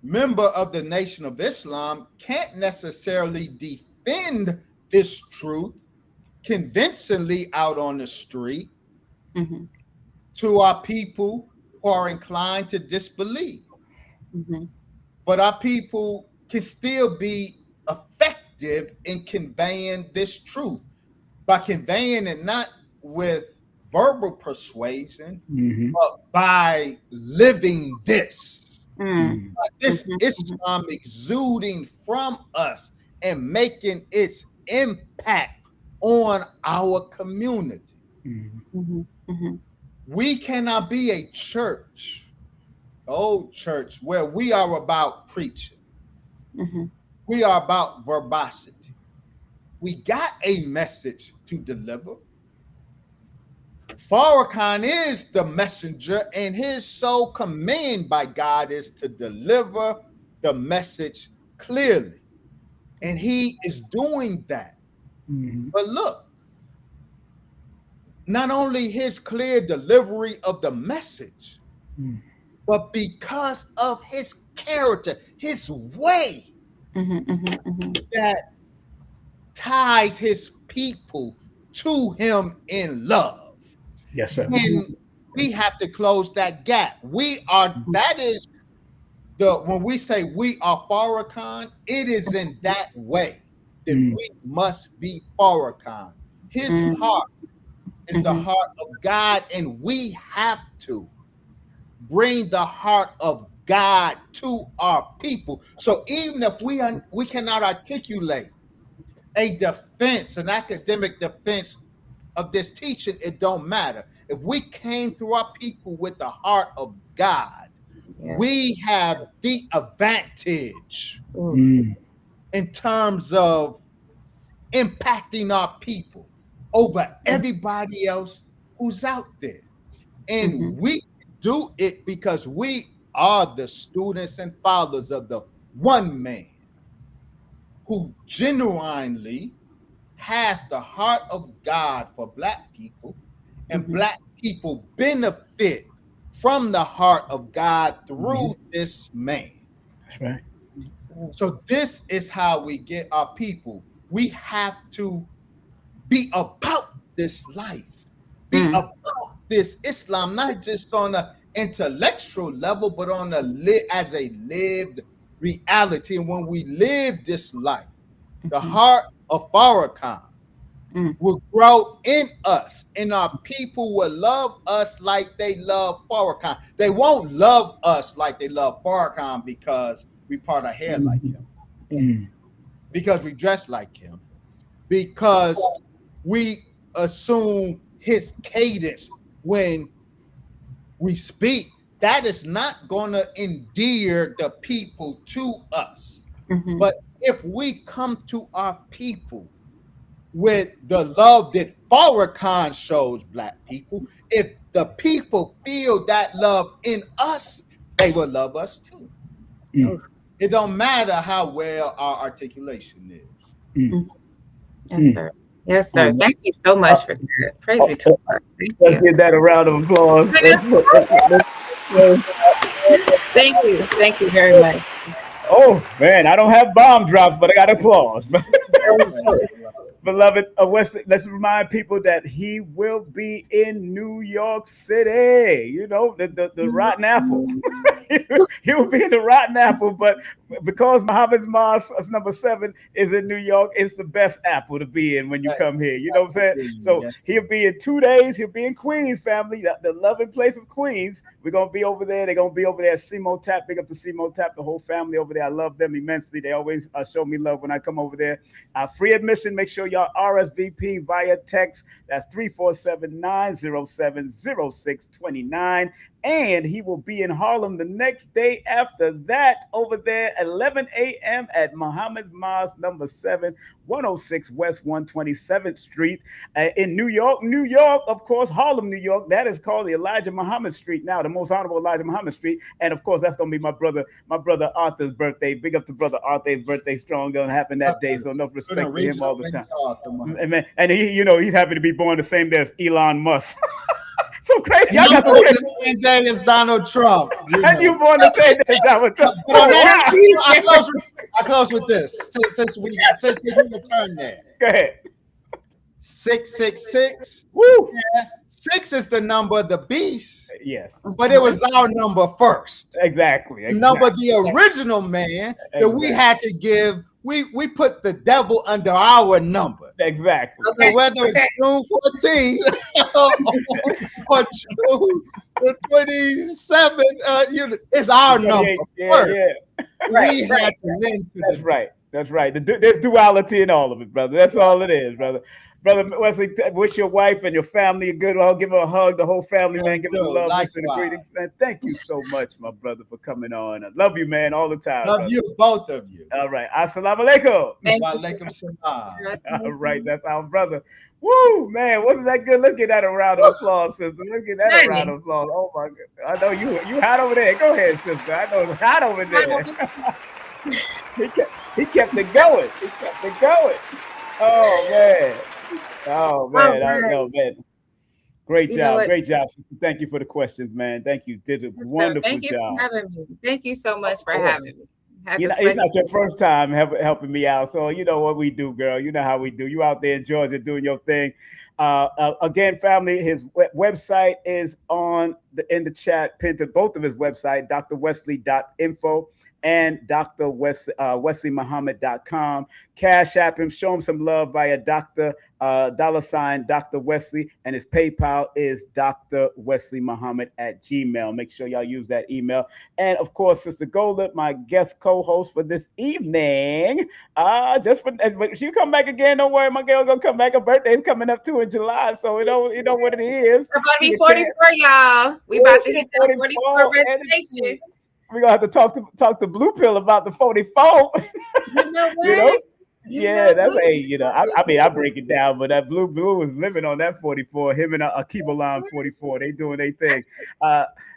[SPEAKER 4] member of the Nation of Islam can't necessarily defend this truth convincingly out on the street to our people who are inclined to disbelieve. But our people can still be effective in conveying this truth by conveying it not with verbal persuasion, but by living this. This Islam exuding from us and making its impact on our community. We cannot be a church, old church, where we are about preaching. We are about verbosity. We got a message to deliver. Farrakhan is the messenger, and his sole command by God is to deliver the message clearly. And he is doing that. But look, not only his clear delivery of the message, but because of his character, his way that ties his people to him in love.
[SPEAKER 2] Yes, sir.
[SPEAKER 4] And we have to close that gap. We are, that is the, when we say we are Farrakhan, it is in that way that we must be Farrakhan. His heart is the heart of God, and we have to bring the heart of God to our people. So even if we cannot articulate a defense, an academic defense of this teaching, it don't matter. If we came through our people with the heart of God, we have the advantage in terms of impacting our people over everybody else who's out there. And we do it because we are the students and followers of the one man who genuinely has the heart of God for Black people, and Black people benefit from the heart of God through this man.
[SPEAKER 2] That's right.
[SPEAKER 4] So this is how we get our people. We have to be about this life, be about this Islam, not just on an intellectual level, but on as a lived reality. And when we live this life, the heart of Farrakhan will grow in us, and our people will love us like they love Farrakhan. They won't love us like they love Farrakhan because we part our hair like him, because we dress like him, because we assume his cadence when we speak, that is not going to endear the people to us.
[SPEAKER 3] Mm-hmm.
[SPEAKER 4] But if we come to our people with the love that Farrakhan shows Black people, if the people feel that love in us, they will love us too.
[SPEAKER 2] Mm.
[SPEAKER 4] It don't matter how well our articulation is.
[SPEAKER 2] Mm.
[SPEAKER 3] Yes, sir. Yes, sir. Thank you so much for that. Praise be to God.
[SPEAKER 2] Let's give that a round of applause.
[SPEAKER 3] Thank you. Thank you very much.
[SPEAKER 2] Oh man, I don't have bomb drops, but I got applause. Beloved Wesley, let's remind people that he will be in New York City. You know, the rotten apple. He will be in the rotten apple, but because Muhammad's Mosque number 7 is in New York, it's the best apple to be in when you come here. You know what I'm saying? So he'll be in 2 days. He'll be in Queens, family, the loving place of Queens. We're gonna be over there. They're gonna be over there at Simo Tap. Big up to Simo Tap, the whole family over there. I love them immensely. They always show me love when I come over there. Free admission. Make sure y'all RSVP via text. That's 347-907-0629. And he will be in Harlem the next day after that over there at 11 a.m. at Muhammad's Mosque number 7, 106 West 127th Street in New York. New York, of course, Harlem, New York. That is called the Elijah Muhammad Street now, the most honorable Elijah Muhammad Street. And of course, that's going to be my brother Arthur's birthday. Big up to brother Arthur's birthday. Strong going to happen that day. So enough respect for him all the time. And he, you know, he's happy to be born the same day as Elon Musk. So crazy. Y'all got
[SPEAKER 4] the same day as Donald Trump.
[SPEAKER 2] And you born the same day as Donald Trump.
[SPEAKER 4] I close with this. Since we return there.
[SPEAKER 2] Go ahead.
[SPEAKER 4] 666.
[SPEAKER 2] Woo.
[SPEAKER 4] Yeah. 6 is the number of the beast.
[SPEAKER 2] Yes.
[SPEAKER 4] But it was our number first.
[SPEAKER 2] Exactly.
[SPEAKER 4] Number the original man that we had to give. We put the devil under our number.
[SPEAKER 2] Exactly.
[SPEAKER 4] So whether it's June 14th or June 27th, it's our number first.
[SPEAKER 2] Yeah.
[SPEAKER 4] We had to link to
[SPEAKER 2] That's right. That's right. There's duality in all of it, brother. That's all it is, brother. Brother Wesley, wish your wife and your family a good. I'll give her a hug. The whole family, man. Give them love and greetings. And thank you so much, my brother, for coming on. I love you, man, all the time.
[SPEAKER 4] Love
[SPEAKER 2] brother.
[SPEAKER 4] you, both of you.
[SPEAKER 2] All right. Assalamu alaikum.
[SPEAKER 4] Wa alaikum salam.
[SPEAKER 2] All right. That's our brother. Woo, man. Wasn't that good? Look at that a round of applause, sister. Look at that a round of applause. Oh, my God. I know you hot over there. Go ahead, sister. I know it's hot over there. He kept it going. He kept it going. Oh, man. Oh man, man. Great job. Great job. Thank you for the questions, man. Thank you. Did a wonderful
[SPEAKER 3] Thank you
[SPEAKER 2] job.
[SPEAKER 3] for having me. Thank you so much for having me.
[SPEAKER 2] It's not your first time helping me out. So you know what we do, girl. You know how we do. You out there in Georgia doing your thing. Again, family, his website is in the chat, pinned to both of his website, drwesley.info. and drwesleymuhammad.com. Cash App him, show him some love via Dr. Dr. Wesley, and his PayPal is drwesleymuhammad@gmail. Make sure y'all use that email. And of course, Sister Golda, my guest co-host for this evening. But she come back again. Don't worry, my girl gonna come back. Her birthday's coming up too in July, so you know what it is.
[SPEAKER 3] We're about to be 44, y'all. We about to hit that 44 registration.
[SPEAKER 2] We're gonna have to talk to Blue Pill about the 44.
[SPEAKER 3] You know what?
[SPEAKER 2] That's I mean, I break it down, but that Blue was living on that 44. Him and Akibalan 44, they doing their thing.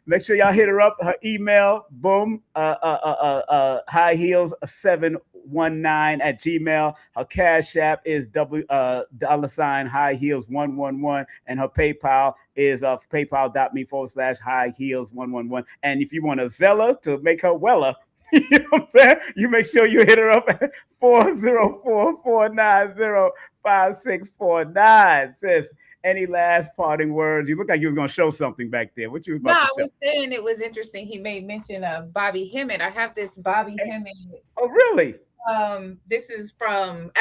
[SPEAKER 2] Make sure y'all hit her up. Her email, boom, high heels 719@gmail. Her Cash App is $high heels 111, and her PayPal is paypal.me/high heels 111. And if you want a Zelle to make her weller, you know what I'm saying? You make sure you hit her up at 404-490-5649. Sis, any last parting words? You look like you was going to show something back there. What you was about to show?
[SPEAKER 3] I was saying it was interesting. He made mention of Bobby Hemmett. I have this Bobby Hemmett.
[SPEAKER 2] Oh, really?
[SPEAKER 3] This is from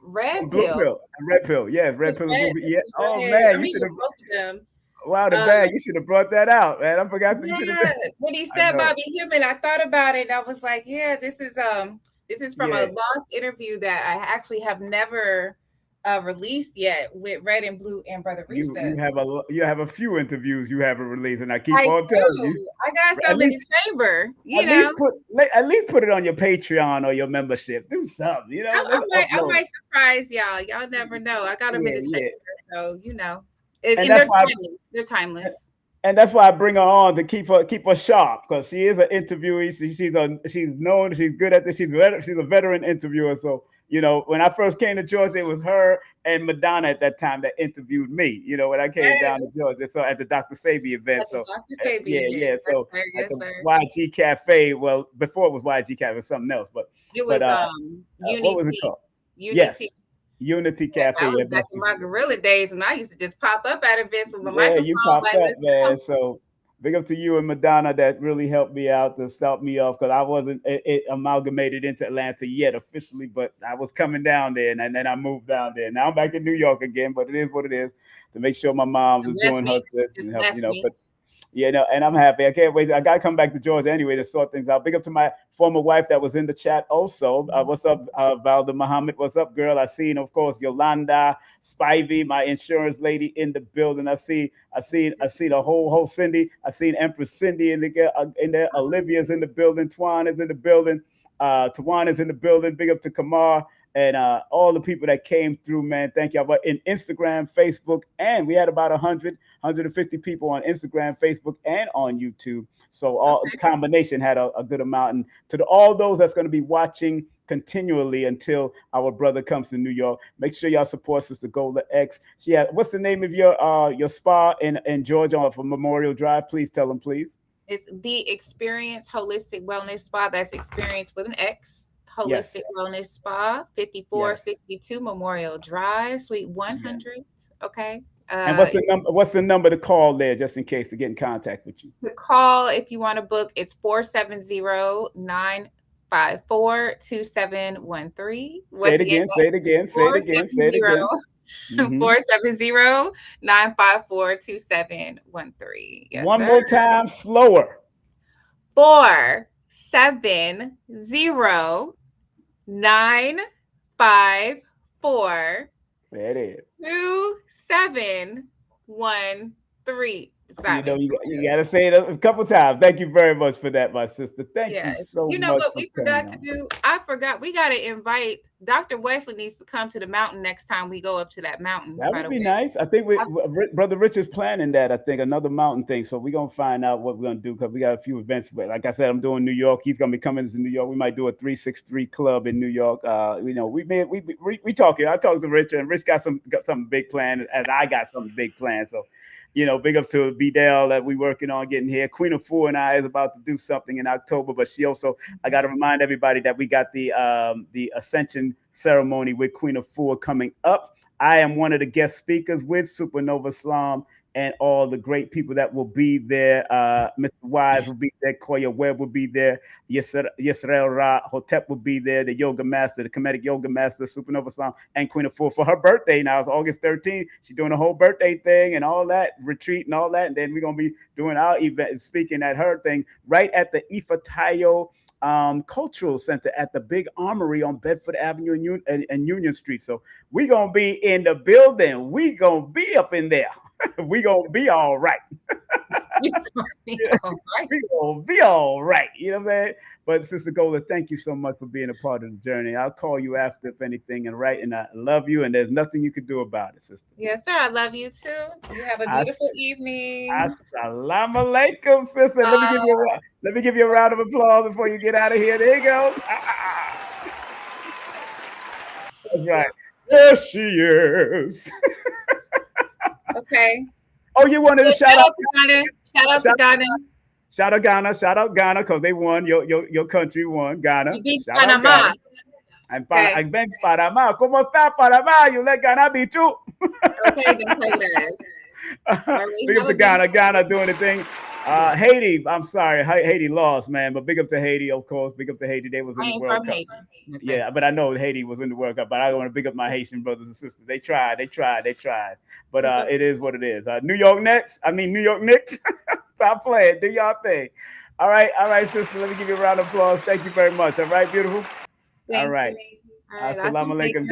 [SPEAKER 3] Red
[SPEAKER 2] Pill. Red Pill. Yeah, Red Pill. Yeah. Oh, man. You should have both of them. Wow, the bag. You should have brought that out, man. I forgot.
[SPEAKER 3] When he said Bobby Hemmett, I thought about it. I was like, yeah, this is from a lost interview that I actually have never released yet with Red and Blue and Brother Rista.
[SPEAKER 2] You have a few interviews you haven't released, and I keep
[SPEAKER 3] I
[SPEAKER 2] on telling you.
[SPEAKER 3] I got some in the chamber.
[SPEAKER 2] At least put it on your Patreon or your membership. Do something, you know.
[SPEAKER 3] I might surprise y'all. Y'all never know. I got them in the chamber, so you know. And they're timeless.
[SPEAKER 2] And that's why I bring her on to keep her sharp, because she is an interviewee. She's known. She's good at this. She's a veteran interviewer. So you know, when I first came to Georgia, it was her and Madonna at that time that interviewed me. You know, when I came down to Georgia, so at the Dr. Sabi event. So
[SPEAKER 3] Dr. Sabi event.
[SPEAKER 2] So at the YG Cafe. Well, before it was YG Cafe, it was something else. But
[SPEAKER 3] it was
[SPEAKER 2] Unity. What was it called?
[SPEAKER 3] Unity.
[SPEAKER 2] Yes. Unity Cafe.
[SPEAKER 3] That was back in my gorilla days when I used to just pop up at events with my
[SPEAKER 2] microphone.
[SPEAKER 3] You
[SPEAKER 2] popped up, man. So big up to you and Madonna that really helped me out to start me off, because I wasn't amalgamated into Atlanta yet officially, but I was coming down there, and then I moved down there. Now I'm back in New York again, but it is what it is, to make sure my mom was doing her best and help, you know. But yeah, no, and I'm happy. I can't wait. I got to come back to Georgia anyway to sort things out. Big up to my former wife that was in the chat also. What's up, Valda Muhammad? What's up, girl? I seen, of course, Yolanda, Spivey, my insurance lady in the building. I seen a whole Cindy. I seen Empress Cindy in there. Olivia's in the building. Twan is in the building. Tawan is in the building. Big up to Kamar. And all the people that came through, man, thank y'all. But in Instagram, Facebook, and we had about 150 people on Instagram, Facebook, and on YouTube. So all the combination had a good amount. And to all those that's going to be watching continually until our brother comes to New York, make sure y'all support Sister Golda X. She had, what's the name of your spa in Georgia off of Memorial Drive? Please tell them, please.
[SPEAKER 3] It's the Experience Holistic Wellness Spa. That's Experience with an X. Holistic Wellness Spa, 5462 Memorial Drive, Suite 100. Okay.
[SPEAKER 2] And what's the number to call there, just in case to get in contact with you?
[SPEAKER 3] The call, if you want to book, it's 470-954-2713.
[SPEAKER 2] Say it again.
[SPEAKER 3] 470-954-2713. Yes,
[SPEAKER 2] one more time, slower.
[SPEAKER 3] 470-954.
[SPEAKER 2] There it is.
[SPEAKER 3] 2713.
[SPEAKER 2] You know, you got to say it a couple times. Thank you very much for that, my sister. Thank you so much.
[SPEAKER 3] You know what we forgot to do? I forgot. We got to invite Dr. Wesley needs to come to the mountain next time we go up to that mountain.
[SPEAKER 2] That would be nice. I think Brother Rich is planning that. I think another mountain thing. So we're gonna find out what we're gonna do, because we got a few events. But like I said, I'm doing New York. He's gonna be coming to New York. We might do a 363 club in New York. You know, we talking. I talked to Rich, and Rich got something big planned, as I got something big planned. So, you know, big up to Bdell that we working on getting here. Queen of Four and I is about to do something in October, but she also, I got to remind everybody that we got the Ascension ceremony with Queen of Four coming up. I am one of the guest speakers with Supernova Islam and all the great people that will be there. Mr. Wise will be there. Koya Webb will be there. Yisrael Ra Hotep will be there. The yoga master, the Kemetic yoga master, Supernova Islam, and Queen of Four for her birthday. Now it's August 13th. She's doing a whole birthday thing and all that, retreat and all that. And then we're going to be doing our event, speaking at her thing right at the Ifatayo Cultural Center at the Big Armory on Bedford Avenue and Union Street. So we're going to be in the building. We're going to be up in there. We're going to be all right. We're going to be all right. You know what I'm saying? But Sister Golda, thank you so much for being a part of the journey. I'll call you after if anything, and and I love you, and there's nothing you can do about it, sister.
[SPEAKER 3] Yes, sir. I love you too. You have a beautiful evening.
[SPEAKER 2] Assalamu alaikum, sister. Let me give you a round of applause before you get out of here. There you go. That's right. There she is.
[SPEAKER 3] Okay.
[SPEAKER 2] Oh, you wanted to shout out
[SPEAKER 3] to Ghana. Shout out to Ghana.
[SPEAKER 2] Shout out Ghana. Shout out Ghana, because they won. Your country won. Ghana.
[SPEAKER 3] You beat Panama.
[SPEAKER 2] I'm Panama. ¿Cómo está Panama? You let Ghana beat you.
[SPEAKER 3] Okay, don't say that.
[SPEAKER 2] Big up to Ghana. Ghana doing the thing. Haiti, I'm sorry. Haiti lost, man. But big up to Haiti, of course. Big up to Haiti. They was in the World Cup. Haiti. Yeah, but I know Haiti was in the World Cup. But I don't want to big up my Haitian brothers and sisters. They tried. But it is what it is. New York Knicks. Stop playing. Do y'all thing. All right, sister. Let me give you a round of applause. Thank you very much. All right, beautiful.
[SPEAKER 3] Thank
[SPEAKER 2] all right.
[SPEAKER 3] You.
[SPEAKER 2] Assalamu alaikum.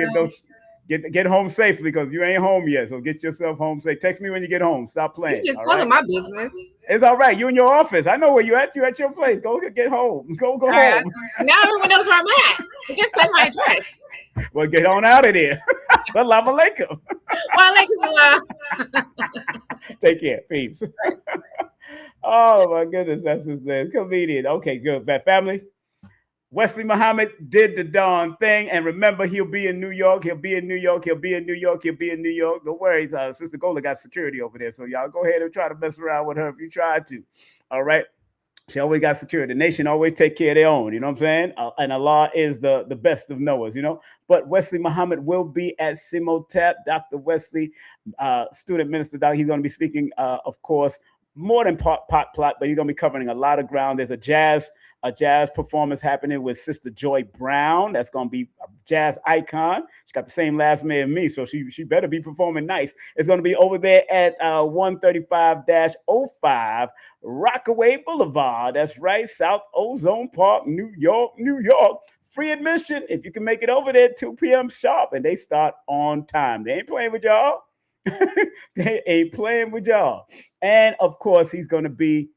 [SPEAKER 2] Get home safely because you ain't home yet. So get yourself home safe. Text me when you get home. Stop playing.
[SPEAKER 3] You just telling my business.
[SPEAKER 2] It's all right. You in your office. I know where you at. You at your place. Go get home. Go home.
[SPEAKER 3] Right, now everyone knows where I'm at. Just send my address.
[SPEAKER 2] Well, get on out of there. Assalamu alaikum. Take care. Peace. Oh my goodness, that's his name. Comedian. Okay, good. Bad family. Wesley Muhammad did the darn thing. And remember, he'll be in New York. He'll be in New York. He'll be in New York. He'll be in New York. Don't worry. Sister Golda got security over there. So y'all go ahead and try to mess around with her if you try to. All right. She always got security. The nation always take care of their own. You know what I'm saying? And Allah is the best of knowers, you know. But Wesley Muhammad will be at Simotep. Dr. Wesley, student minister, he's going to be speaking, of course, more than pot plot, but he's going to be covering a lot of ground. There's a jazz performance happening with Sister Joy Brown. That's going to be a jazz icon. She got the same last name as me, so she better be performing nice. It's going to be over there at 135-05 Rockaway Boulevard. That's right, South Ozone Park, New York, New York. Free admission if you can make it over there 2 p.m. sharp, and they start on time. They ain't playing with y'all. They ain't playing with y'all. And of course, he's going to be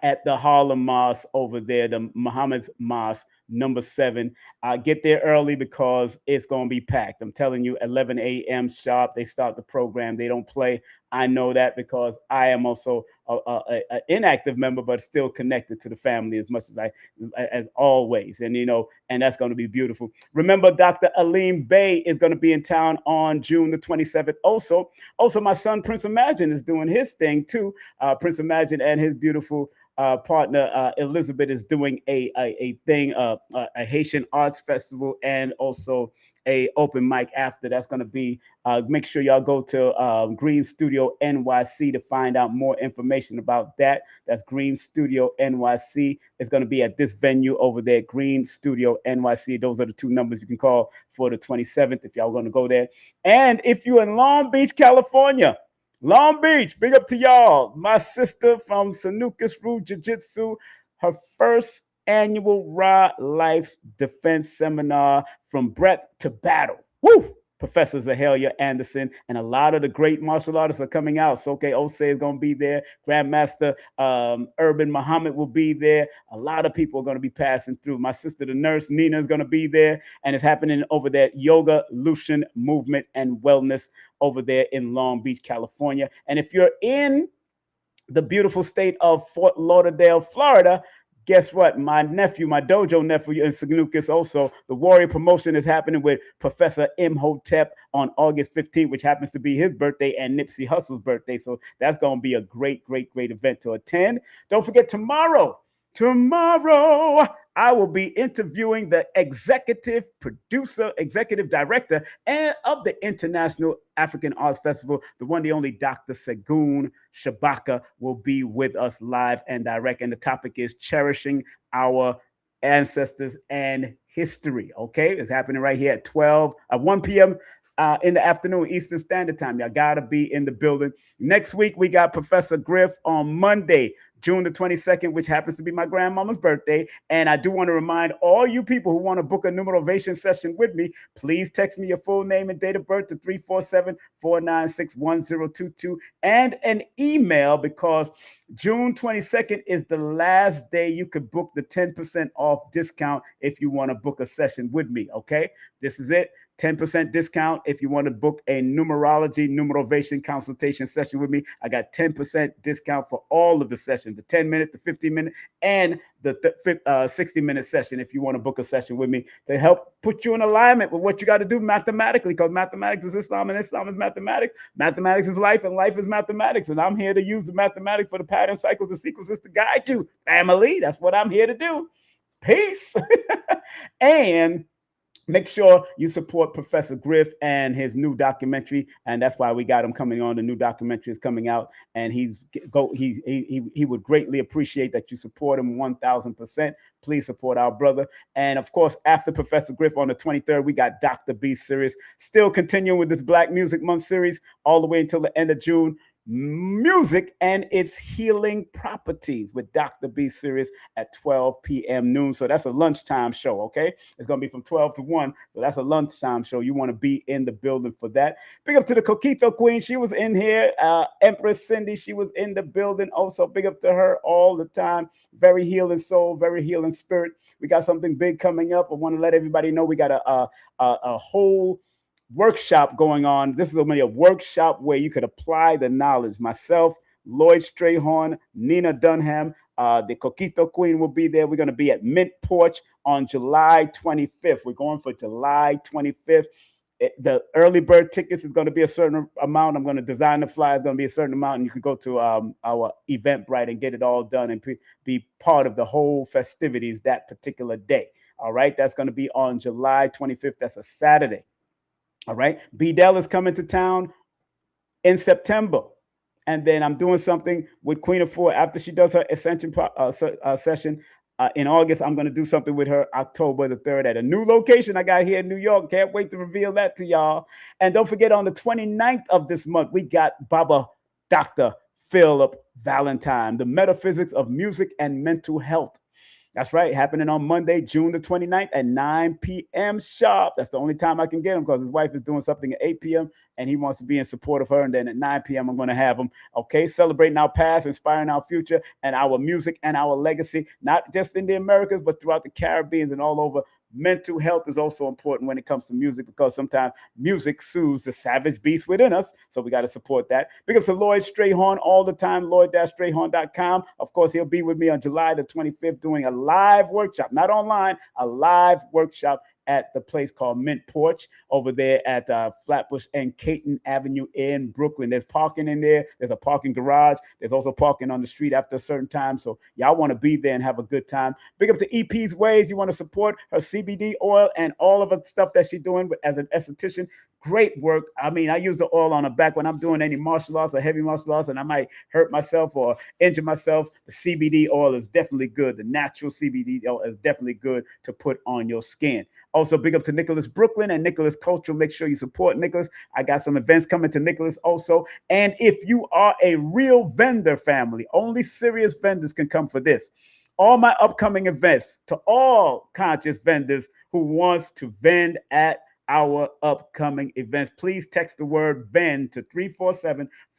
[SPEAKER 2] at the Harlem Mosque over there, the Muhammad's Mosque, number 7. Get there early because it's going to be packed. I'm telling you, 11 a.m. sharp, they start the program. They don't play. I know that because I am also an inactive member, but still connected to the family as much as always. And, you know, and that's going to be beautiful. Remember, Dr. Aleem Bey is going to be in town on June the 27th. Also, my son, Prince Imagine, is doing his thing too. Prince Imagine and his beautiful partner Elizabeth is doing a thing, a Haitian Arts Festival, and also a open mic after. That's going to be, make sure y'all go to Green Studio NYC to find out more information about that. That's Green Studio NYC. It's going to be at this venue over there, Green Studio NYC. Those are the 2 numbers you can call for the 27th if y'all going to go there. And if you're in Long Beach, California, Long Beach, big up to y'all. My sister from Sanukas Rue Jiu-Jitsu, her first annual Raw Life Defense Seminar, From Breath to Battle. Woo! Professor Zahelia Anderson and a lot of the great martial artists are coming out. Soke Ose is going to be there. Grandmaster Urban Muhammad will be there. A lot of people are going to be passing through. My sister, the nurse, Nina, is going to be there. And it's happening over there, Yoga, Lucian Movement and Wellness over there in Long Beach, California. And if you're in the beautiful state of Fort Lauderdale, Florida, guess what? My nephew, my dojo nephew in Sanukas also, the Warrior Promotion is happening with Professor Imhotep on August 15th, which happens to be his birthday and Nipsey Hussle's birthday. So that's going to be a great, great, great event to attend. Don't forget tomorrow, I will be interviewing the executive producer, executive director and of the International African Arts Festival. The one, the only Dr. Segun Shabaka will be with us live and direct. And the topic is cherishing our ancestors and history. Okay, it's happening right here at 1 p.m. In the afternoon, Eastern Standard Time. Y'all got to be in the building. Next week, we got Professor Griff on Monday, June the 22nd, which happens to be my grandmama's birthday. And I do want to remind all you people who want to book a numerovation session with me, please text me your full name and date of birth to 347-496-1022 and an email, because June 22nd is the last day you could book the 10% off discount if you want to book a session with me. Okay, this is it. 10% discount if you want to book a numerovation consultation session with me. I got 10% discount for all of the sessions, the 10-minute, the 15-minute, and the 60-minute session if you want to book a session with me to help put you in alignment with what you got to do mathematically, because mathematics is Islam and Islam is mathematics. Mathematics is life and life is mathematics. And I'm here to use the mathematics for the pattern, cycles, and sequences to guide you. Family, that's what I'm here to do. Peace. And make sure you support Professor Griff and his new documentary, and that's why we got him coming on. The new documentary is coming out, and he would greatly appreciate that you support him 1,000%. Please support our brother. And of course, after Professor Griff on the 23rd, we got Dr. B series, still continuing with this Black Music Month series all the way until the end of June. Music and its healing properties with Dr. B series at 12 p.m. noon. So that's a lunchtime show, okay? It's going to be from 12 to 1. So that's a lunchtime show. You want to be in the building for that. Big up to the Coquito Queen. She was in here. Empress Cindy, she was in the building. Also, big up to her all the time. Very healing soul, very healing spirit. We got something big coming up. I want to let everybody know we got a whole workshop going on. This is only a workshop where you could apply the knowledge. Myself, Lloyd Strayhorn, Nina Dunham, the Coquito Queen will be there. We're going to be at Mint Porch on July 25th. We're going for July 25th. The early bird tickets is going to be a certain amount. I'm going to design the flyer. It's going to be a certain amount, and you can go to our Eventbrite and get it all done and be part of the whole festivities that particular day. All right, that's going to be on July 25th. That's a Saturday. All right. B-Dell is coming to town in September. And then I'm doing something with Queen of Four after she does her Ascension session in August. I'm going to do something with her October the 3rd at a new location I got here in New York. Can't wait to reveal that to y'all. And don't forget, on the 29th of this month, we got Baba Dr. Philip Valentine, the metaphysics of music and mental health. That's right, happening on Monday, June the 29th at 9 p.m. sharp. That's the only time I can get him because his wife is doing something at 8 p.m. and he wants to be in support of her. And then at 9 p.m., I'm going to have him, okay, celebrating our past, inspiring our future, and our music and our legacy, not just in the Americas, but throughout the Caribbean and all over. Mental health is also important when it comes to music because sometimes music soothes the savage beast within us. So we got to support that. Big up to Lloyd Strayhorn all the time, Lloyd-Strayhorn.com. Of course, he'll be with me on July the 25th doing a live workshop, not online, a live workshop at the place called Mint Porch over there at Flatbush and Caton Avenue in Brooklyn. There's parking in there. There's a parking garage. There's also parking on the street after a certain time. So y'all want to be there and have a good time. Big up to EP's Ways. You want to support her CBD oil and all of the stuff that she's doing as an esthetician. Great work. I mean, I use the oil on her back when I'm doing any martial arts or heavy martial arts and I might hurt myself or injure myself. The CBD oil is definitely good. The natural CBD oil is definitely good to put on your skin. Also, big up to Nicholas Brooklyn and Nicholas Cultural. Make sure you support Nicholas. I got some events coming to Nicholas also. And if you are a real vendor family, only serious vendors can come for this. All my upcoming events, to all conscious vendors who wants to vend at our upcoming events, please text the word VEND to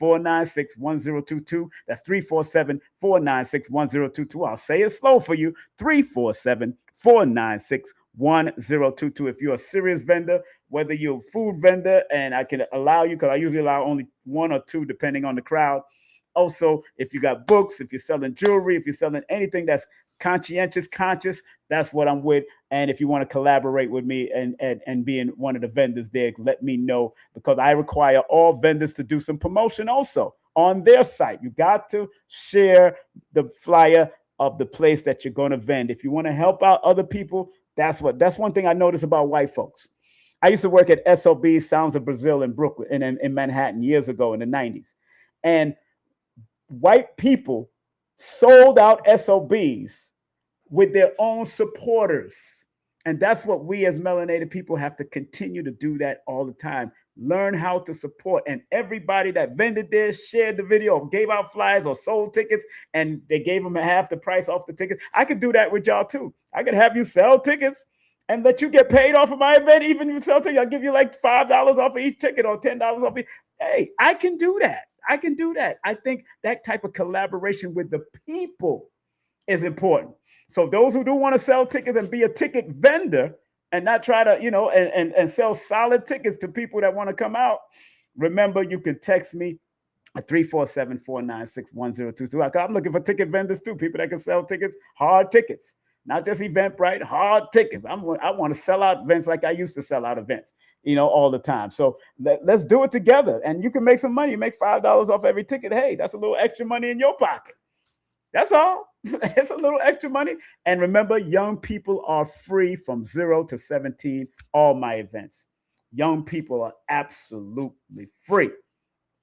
[SPEAKER 2] 347-496-1022. That's 347-496-1022. I'll say it slow for you. 347-496-1022. If you're a serious vendor, whether you're a food vendor, and I can allow you, because I usually allow only one or two depending on the crowd. Also, if you got books, if you're selling jewelry, if you're selling anything that's conscious, that's what I'm with. And if you want to collaborate with me and being one of the vendors there, let me know, because I require all vendors to do some promotion also on their site. You got to share the flyer of the place that you're going to vend. If you want to help out other people, that's one thing I noticed about white folks. I used to work at SOB, Sounds of Brazil in Brooklyn and in Manhattan years ago in the 90s. And white people sold out SOBs with their own supporters. And that's what we as melanated people have to continue to do that all the time. Learn how to support. And everybody that vended there, shared the video, or gave out flyers or sold tickets, and they gave them half the price off the tickets. I could do that with y'all too. I could have you sell tickets and let you get paid off of my event. Even if you sell tickets, I'll give you like $5 off of each ticket or $10 off. Hey, I can do that. I can do that. I think that type of collaboration with the people is important. So those who do want to sell tickets and be a ticket vendor and not try to, and sell solid tickets to people that want to come out, remember, you can text me at 347-496-1022. I'm looking for ticket vendors too, people that can sell tickets, hard tickets, not just Eventbrite, hard tickets. I want to sell out events like I used to sell out events, all the time. So let's do it together. And you can make some money. You make $5 off every ticket. Hey, that's a little extra money in your pocket. That's all. It's a little extra money. And remember, young people are free from 0 to 17, all my events. Young people are absolutely free,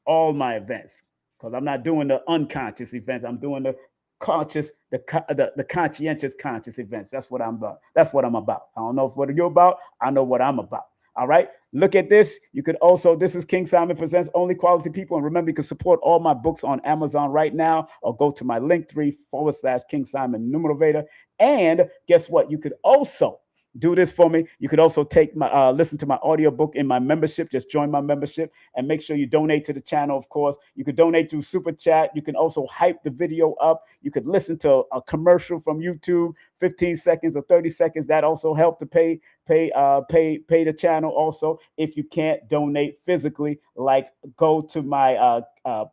[SPEAKER 2] all my events, because I'm not doing the unconscious events. I'm doing the conscious, the conscientious conscious events. That's what I'm about. That's what I'm about. I don't know what you're about. I know what I'm about. All right. Look at this. You could also, this is King Simon Presents Only Quality People. And remember, you can support all my books on Amazon right now, or go to my Linktr.ee/King Simon Numerovator. And guess what? You could also do this for me. You could also take my listen to my audiobook in my membership. Just join my membership and make sure you donate to the channel. Of course, you could donate through Super Chat. You can also hype the video up. You could listen to a commercial from YouTube, 15 seconds or 30 seconds. That also help to pay the channel. Also, if you can't donate physically, like go to my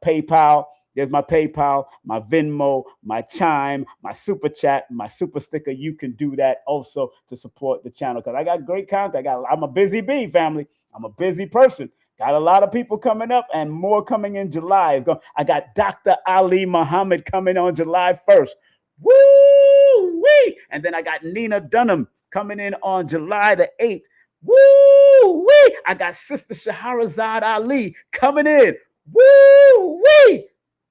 [SPEAKER 2] PayPal. There's my PayPal, my Venmo, my Chime, my Super Chat, my Super Sticker. You can do that also to support the channel, because I got great content. I'm a busy bee, family. I'm a busy person. Got a lot of people coming up, and more coming in July. I got Dr. Ali Muhammad coming on July 1st. Woo-wee! And then I got Nina Dunham coming in on July the 8th. Woo-wee! I got Sister Shahrazad Ali coming in. Woo-wee!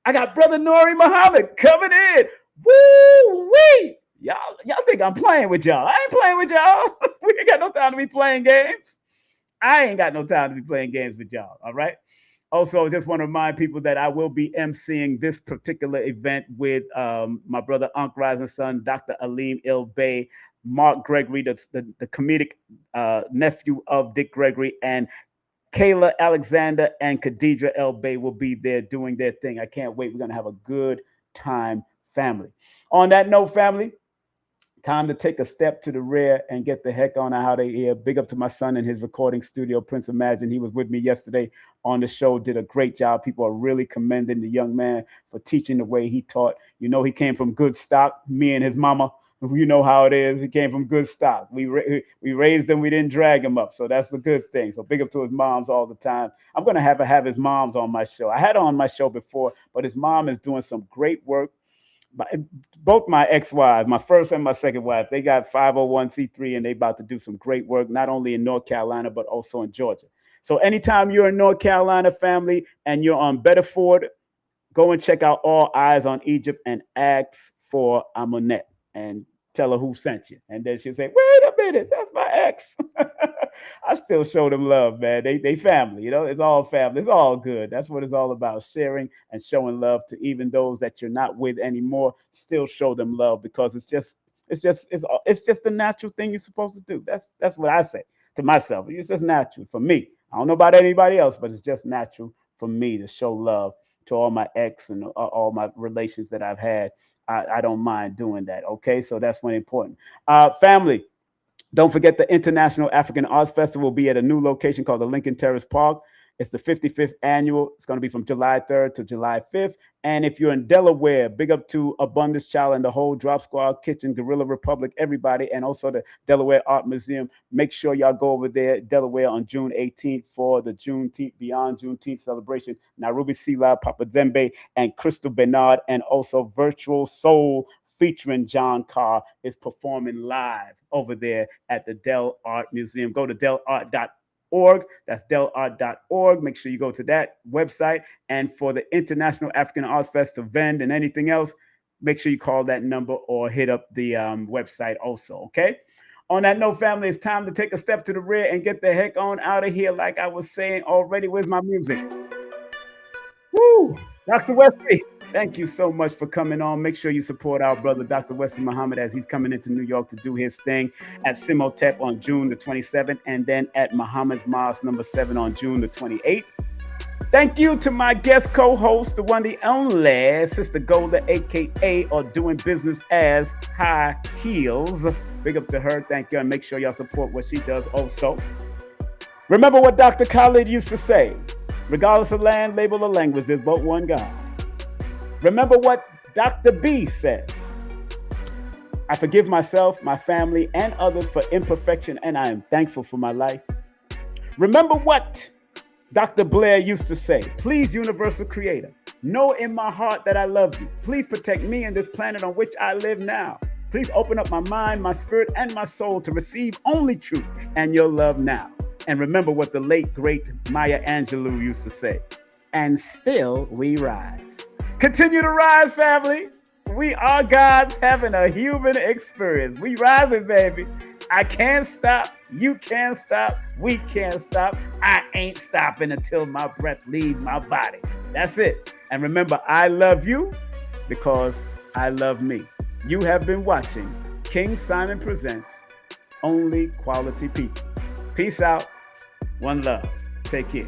[SPEAKER 2] I got Brother Nuri Muhammad coming in. Woo-wee! Y'all think I'm playing with y'all. I ain't playing with y'all. We ain't got no time to be playing games. I ain't got no time to be playing games with y'all, all right? Also, just want to remind people that I will be emceeing this particular event with my brother Unc Rising Sun, Dr. Aleem Ilbay, Mark Gregory, the comedic nephew of Dick Gregory, and Kayla Alexander and Khadidra El Bay will be there doing their thing. I can't wait. We're going to have a good time, family. On that note, family, time to take a step to the rear and get the heck on out of here. Big up to my son in his recording studio, Prince Imagine. He was with me yesterday on the show, did a great job. People are really commending the young man for teaching the way he taught. You know, he came from good stock, me and his mama. You know how it is. He came from good stock. We raised him. We didn't drag him up. So that's the good thing. So big up to his moms all the time. I'm going to have his moms on my show. I had her on my show before, but his mom is doing some great work. Both my ex-wives, my first and my second wife, they got 501c3, and they about to do some great work, not only in North Carolina, but also in Georgia. So anytime you're in North Carolina, family, and you're on Bedford, go and check out All Eyes on Egypt and ask for Amonette and tell her who sent you. And then she'll say, wait a minute, that's my ex. I still show them love, man. They family, you know, it's all family. It's all good. That's what it's all about, sharing and showing love to even those that you're not with anymore. Still show them love, because it's just the natural thing you're supposed to do. That's what I say to myself. It's just natural for me. I don't know about anybody else, but it's just natural for me to show love to all my ex and all my relations that I've had. I don't mind doing that. Okay, so that's one important. Family, don't forget the International African Arts Festival will be at a new location called the Lincoln Terrace Park. It's the 55th annual. It's going to be from July 3rd to July 5th. And if you're in Delaware, big up to Abundance Child and the whole Drop Squad, Kitchen, Guerrilla Republic, everybody, and also the Delaware Art Museum. Make sure y'all go over there, Delaware, on June 18th for the Beyond Juneteenth celebration. Nairobi Sila, Papa Zembe, and Crystal Bernard, and also Virtual Soul featuring John Carr is performing live over there at the Del Art Museum. Go to delart.org. That's delart.org. Make sure you go to that website. And for the International African Arts Fest to vend and anything else, make sure you call that number or hit up the website also, okay? On that note, family, it's time to take a step to the rear and get the heck on out of here. Like I was saying already, where's my music? Woo! Dr. Wesley, thank you so much for coming on. Make sure you support our brother, Dr. Wesley Muhammad, as he's coming into New York to do his thing at Simotep on June the 27th, and then at Muhammad's Mosque number 7 on June the 28th. Thank you to my guest co-host, the one, the only, Sister Golda, a.k.a. or doing business as High Heels. Big up to her. Thank you. And make sure y'all support what she does also. Remember what Dr. Khalid used to say. Regardless of land, label, or language, there's but one God. Remember what Dr. B says. I forgive myself, my family, and others for imperfection, and I am thankful for my life. Remember what Dr. Blair used to say. Please, Universal Creator, know in my heart that I love you. Please protect me and this planet on which I live now. Please open up my mind, my spirit, and my soul to receive only truth and your love now. And remember what the late, great Maya Angelou used to say. And still we rise. Continue to rise, family. We are gods having a human experience. We rising, baby. I can't stop. You can't stop. We can't stop. I ain't stopping until my breath leaves my body. That's it. And remember, I love you because I love me. You have been watching King Simon Presents Only Quality People. Peace out. One love. Take care.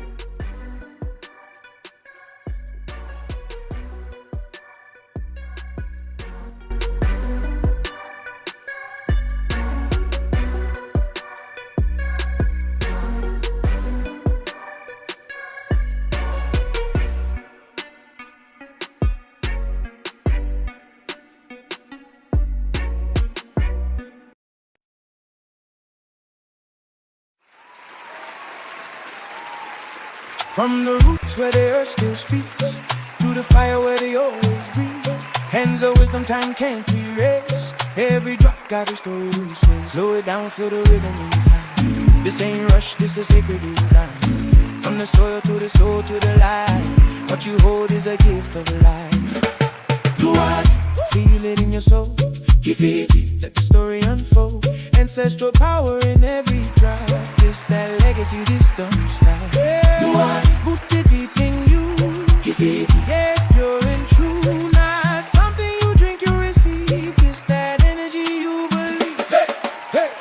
[SPEAKER 1] From the roots where the earth still speaks, to the fire where they always breathe. Hands of wisdom time can't erase. Every drop got a story to say. Slow it down, feel the rhythm inside. This ain't rush, this is sacred design. From the soil to the soul to the light, what you hold is a gift of life. You are, feel it in your soul. Give it, let the story unfold. Ancestral power in every drop. This that legacy, this don't stop. You are rooted deep in you. Give it, yes, pure and true. Not something you drink, you receive. This that energy you believe. Hey, hey.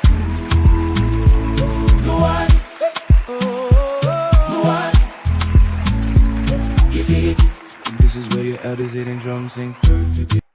[SPEAKER 1] You are, you are. Give it. And this is where your elders hit and drums sing perfect.